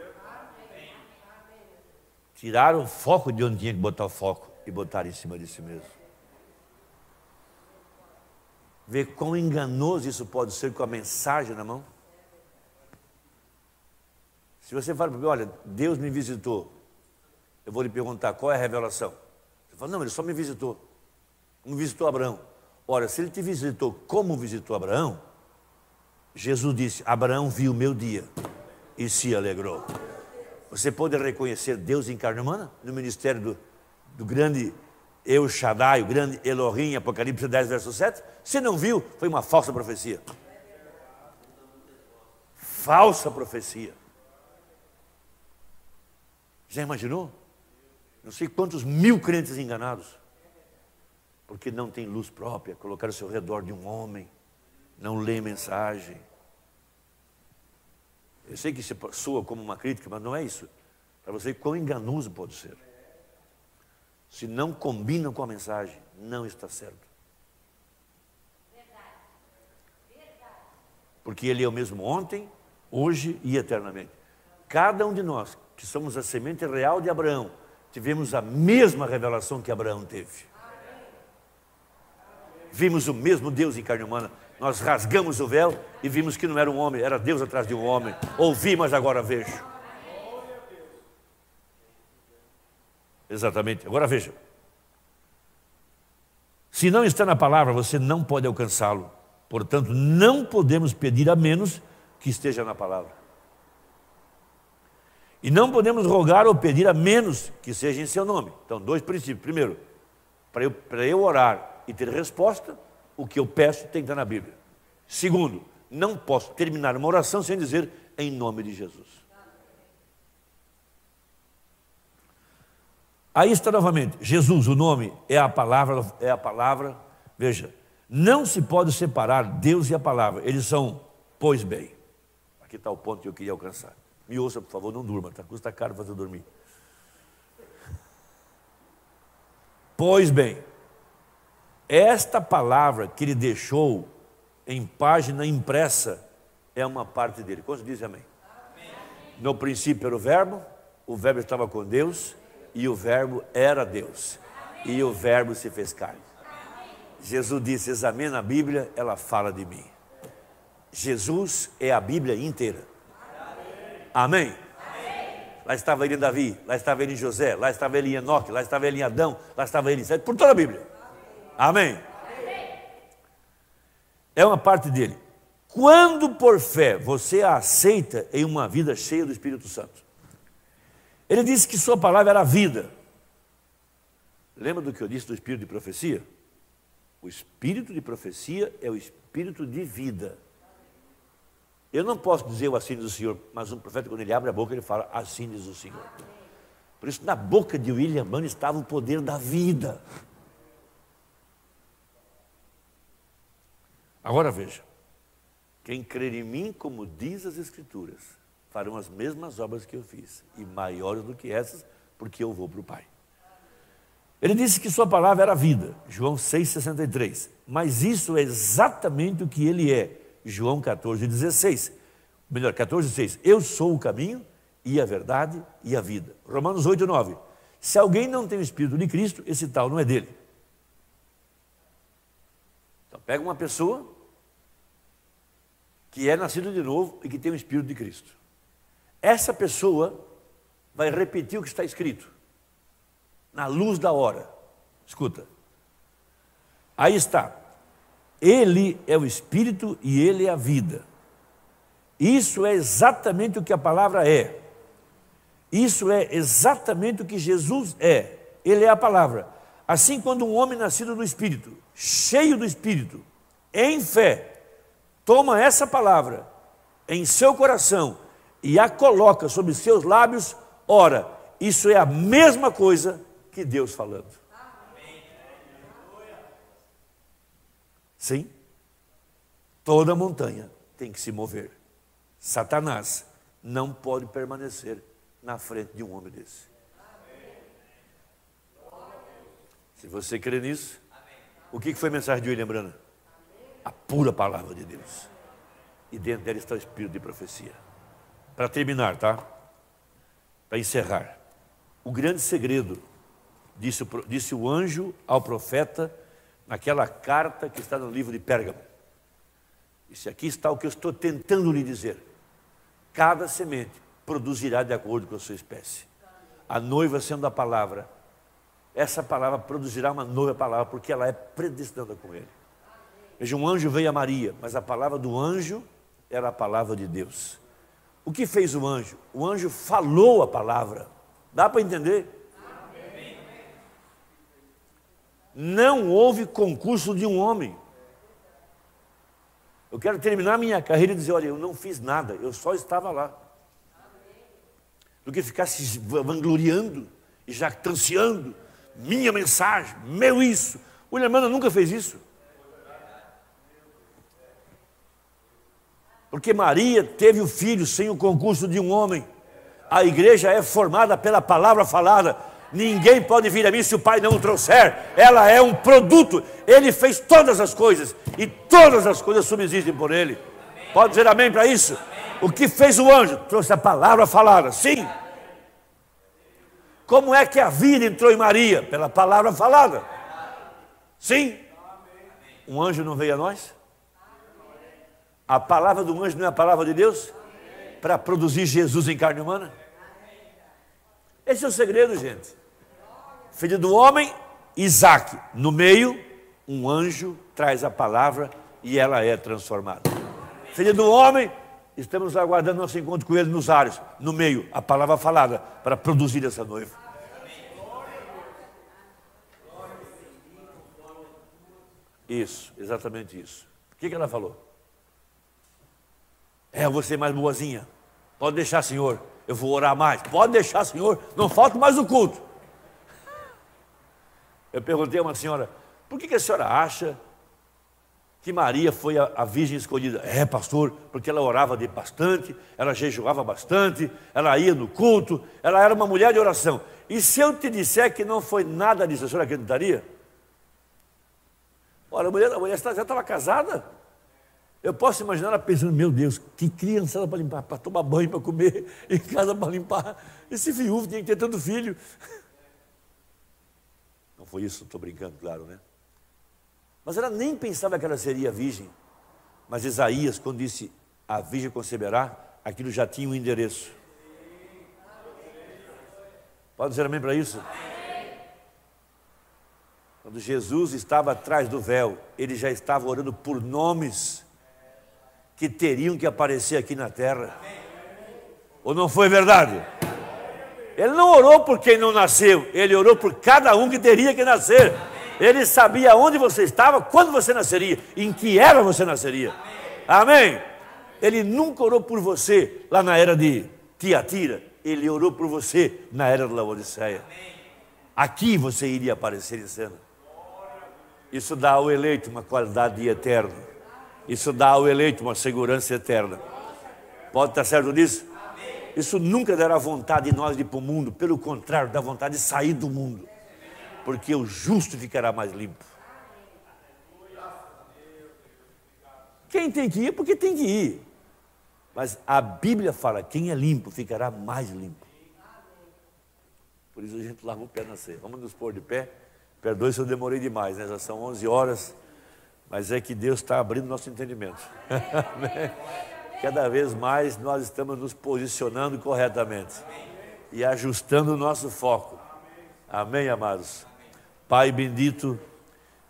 Tiraram o foco de onde tinha que botar o foco e botaram em cima de si mesmo. Vê quão enganoso isso pode ser com a mensagem na mão. Se você fala para mim, olha, Deus me visitou, eu vou lhe perguntar, qual é a revelação? Você fala, não, ele só me visitou, como visitou Abraão. Ora, se ele te visitou como visitou Abraão, Jesus disse, Abraão viu o meu dia e se alegrou. Você pode reconhecer Deus em carne humana no ministério do grande El Shaddai, o grande Elohim, Apocalipse 10, verso 7? Se não viu, foi uma falsa profecia. Falsa profecia. Já imaginou? Não sei quantos mil crentes enganados, porque não tem luz própria, colocaram ao seu redor de um homem, não lê mensagem. Eu sei que isso soa como uma crítica, mas não é isso. Para você ver quão enganoso pode ser. Se não combinam com a mensagem, não está certo. Porque Ele é o mesmo ontem, hoje e eternamente. Cada um de nós, que somos a semente real de Abraão, tivemos a mesma revelação que Abraão teve. Vimos o mesmo Deus em carne humana. Nós rasgamos o véu e vimos que não era um homem, era Deus atrás de um homem. Ouvi, mas agora vejo. Exatamente. Agora veja. Se não está na palavra, você não pode alcançá-lo. Portanto, não podemos pedir a menos que esteja na palavra. E não podemos rogar ou pedir a menos que seja em seu nome. Então, 2 princípios. Primeiro, para eu orar e ter resposta, o que eu peço tem que estar na Bíblia. Segundo, não posso terminar uma oração sem dizer em nome de Jesus. Aí está novamente, Jesus, o nome é a palavra, veja, não se pode separar Deus e a palavra, eles são, pois bem. Aqui está o ponto que eu queria alcançar. Me ouça, por favor, não durma, tá? Custa caro fazer dormir. Pois bem, esta palavra que ele deixou em página impressa é uma parte dele. Quantos dizem amém? Amém? No princípio era o verbo estava com Deus, e o Verbo era Deus, e o Verbo se fez carne. Jesus disse, examina a Bíblia, ela fala de mim. Jesus é a Bíblia inteira. Amém? Lá estava ele em Davi, lá estava ele em José, lá estava ele em Enoque, lá estava ele em Adão, lá estava ele em Sete, por toda a Bíblia. Amém? É uma parte dele. Quando por fé você a aceita em uma vida cheia do Espírito Santo. Ele disse que sua palavra era a vida. Lembra do que eu disse do espírito de profecia? O espírito de profecia é o espírito de vida. Eu não posso dizer o assim diz o Senhor, mas um profeta, quando ele abre a boca, ele fala, assim diz o Senhor. Por isso, na boca de William Branham estava o poder da vida. Agora veja, quem crer em mim, como diz as Escrituras, farão as mesmas obras que eu fiz, e maiores do que essas, porque eu vou para o Pai. Ele disse que sua palavra era vida, João 6,63. Mas isso é exatamente o que ele é, João 14,16. Melhor, 14,6. Eu sou o caminho e a verdade e a vida. Romanos 8,9. Se alguém não tem o Espírito de Cristo, esse tal não é dele. Então pega uma pessoa que é nascida de novo e que tem o Espírito de Cristo. Essa pessoa vai repetir o que está escrito. Na luz da hora. Escuta. Aí está. Ele é o Espírito e ele é a vida. Isso é exatamente o que a palavra é. Isso é exatamente o que Jesus é. Ele é a palavra. Assim, quando um homem nascido do Espírito, cheio do Espírito, em fé, toma essa palavra em seu coração e a coloca sobre seus lábios, ora, isso é a mesma coisa que Deus falando. Sim, toda montanha tem que se mover. Satanás não pode permanecer na frente de um homem desse. Se você crê nisso, o que foi a mensagem de William Branham? A pura palavra de Deus. E dentro dela está o espírito de profecia. Para terminar, tá? Para encerrar. O grande segredo, disse o anjo ao profeta, naquela carta que está no livro de Pérgamo. Disse, aqui está o que eu estou tentando lhe dizer. Cada semente produzirá de acordo com a sua espécie. A noiva sendo a palavra, essa palavra produzirá uma nova palavra, porque ela é predestinada com ele. Veja, um anjo veio a Maria, mas a palavra do anjo era a palavra de Deus. O que fez o anjo? O anjo falou a palavra. Dá para entender? Não houve concurso de um homem. Eu quero terminar minha carreira e dizer, olha, eu não fiz nada, eu só estava lá. Do que ficar se vangloriando e jactanciando, minha mensagem, meu isso. O William Branham nunca fez isso. Porque Maria teve o filho sem o concurso de um homem. A igreja é formada pela palavra falada. Ninguém pode vir a mim se o Pai não o trouxer. Ela é um produto. Ele fez todas as coisas. E todas as coisas subsistem por ele. Pode dizer amém para isso? O que fez o anjo? Trouxe a palavra falada. Sim. Como é que a vida entrou em Maria? Pela palavra falada. Sim. Um anjo não veio a nós? A palavra do anjo não é a palavra de Deus? Para produzir Jesus em carne humana? Esse é o segredo, gente. Filho do homem, Isaac. No meio, um anjo traz a palavra e ela é transformada. Filho do homem, estamos aguardando nosso encontro com ele nos ares. No meio, a palavra falada para produzir essa noiva. Isso, exatamente isso. O que ela falou? É, você mais boazinha. Pode deixar, Senhor. Eu vou orar mais. Pode deixar, Senhor. Não falta mais o culto. Eu perguntei a uma senhora, por que a senhora acha que Maria foi a virgem escolhida? É, pastor, porque ela orava bastante, ela jejuava bastante, ela ia no culto, ela era uma mulher de oração. E se eu te disser que não foi nada disso, a senhora acreditaria? Olha, a mulher já estava casada. Eu posso imaginar ela pensando, meu Deus, que criançada para limpar, para tomar banho, para comer, em casa para limpar. Esse viúvo tinha que ter tanto filho. Não foi isso, estou brincando, claro, né? Mas ela nem pensava que ela seria virgem. Mas Isaías, quando disse, a virgem conceberá, aquilo já tinha um endereço. Pode dizer amém para isso? Quando Jesus estava atrás do véu, ele já estava orando por nomes que teriam que aparecer aqui na terra. Ou não foi verdade? Ele não orou por quem não nasceu, ele orou por cada um que teria que nascer. Ele sabia onde você estava, quando você nasceria, em que era você nasceria. Amém? Ele nunca orou por você lá na era de Tiatira, ele orou por você na era de Laodiceia. Aqui você iria aparecer em cena. Isso dá ao eleito uma qualidade de eterno. Isso dá ao eleito uma segurança eterna. Pode estar certo disso? Isso nunca dará vontade de nós de ir para o mundo. Pelo contrário, dá vontade de sair do mundo. Porque o justo ficará mais limpo. Quem tem que ir, porque tem que ir. Mas a Bíblia fala, quem é limpo ficará mais limpo. Por isso a gente lava o pé na ceia. Vamos nos pôr de pé. Perdoe se eu demorei demais, né? Já são 11 horas. Mas é que Deus está abrindo nosso entendimento. Cada vez mais nós estamos nos posicionando corretamente. E ajustando o nosso foco. Amém, amados? Pai bendito,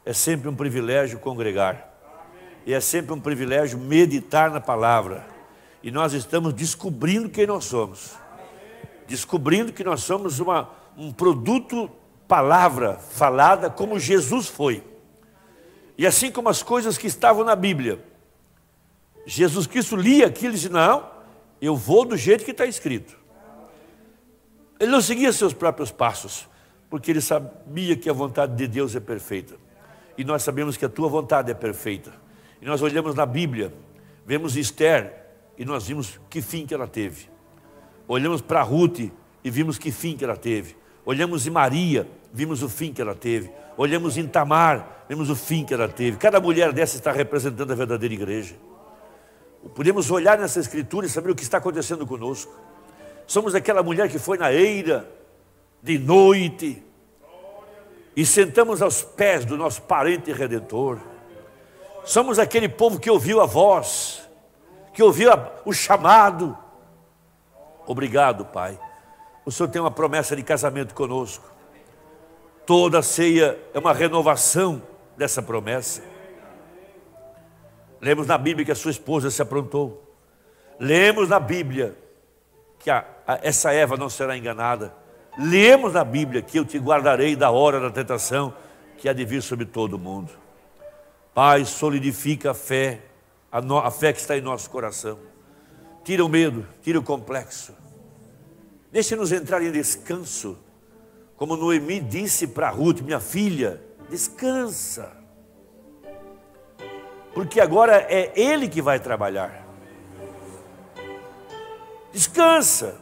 é sempre um privilégio congregar. E é sempre um privilégio meditar na palavra. E nós estamos descobrindo quem nós somos. Descobrindo que nós somos um produto, palavra falada como Jesus foi. E assim como as coisas que estavam na Bíblia. Jesus Cristo lia aquilo e disse, não, eu vou do jeito que está escrito. Ele não seguia seus próprios passos, porque ele sabia que a vontade de Deus é perfeita. E nós sabemos que a tua vontade é perfeita. E nós olhamos na Bíblia, vemos Esther, e nós vimos que fim que ela teve. Olhamos para Ruth e vimos que fim que ela teve. Olhamos em Maria, vimos o fim que ela teve. Olhamos em Tamar, vimos o fim que ela teve. Cada mulher dessa está representando a verdadeira igreja. Podemos olhar nessa escritura e saber o que está acontecendo conosco. Somos aquela mulher que foi na eira, de noite, e sentamos aos pés do nosso parente redentor. Somos aquele povo que ouviu a voz, que ouviu o chamado. Obrigado, Pai. O Senhor tem uma promessa de casamento conosco. Toda ceia é uma renovação dessa promessa. Lemos na Bíblia que a sua esposa se aprontou. Lemos na Bíblia que essa Eva não será enganada. Lemos na Bíblia que eu te guardarei da hora da tentação que há de vir sobre todo o mundo. Pai, solidifica a fé, a fé que está em nosso coração. Tira o medo, tira o complexo. Deixe-nos entrar em descanso. Como Noemi disse para Ruth, minha filha, descansa. Porque agora é ele que vai trabalhar. Descansa.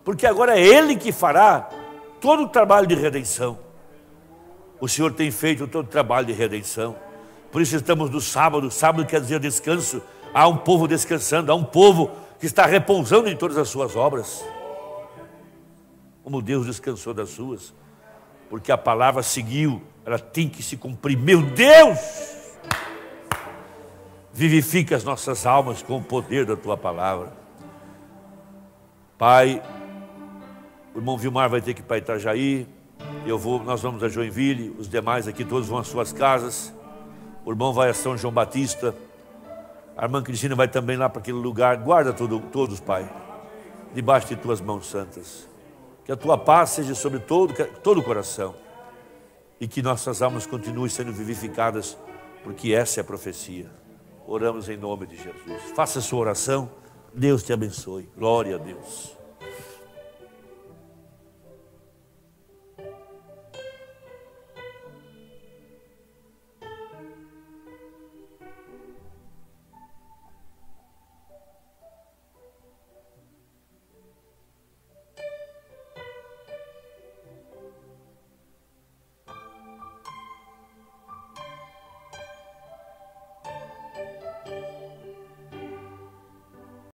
Porque agora é ele que fará todo o trabalho de redenção. O Senhor tem feito todo o trabalho de redenção. Por isso estamos no sábado. Sábado quer dizer descanso. Há um povo descansando, há um povo que está repousando em todas as suas obras. Como Deus descansou das suas. Porque a palavra seguiu, ela tem que se cumprir. Meu Deus! Vivifica as nossas almas com o poder da tua palavra. Pai, o irmão Vilmar vai ter que ir para Itajaí, nós vamos a Joinville, os demais aqui todos vão às suas casas. O irmão vai a São João Batista, a irmã Cristina vai também lá para aquele lugar. Guarda todos, Pai, debaixo de tuas mãos santas. Que a tua paz seja sobre todo o coração e que nossas almas continuem sendo vivificadas, porque essa é a profecia. Oramos em nome de Jesus. Faça a sua oração. Deus te abençoe. Glória a Deus.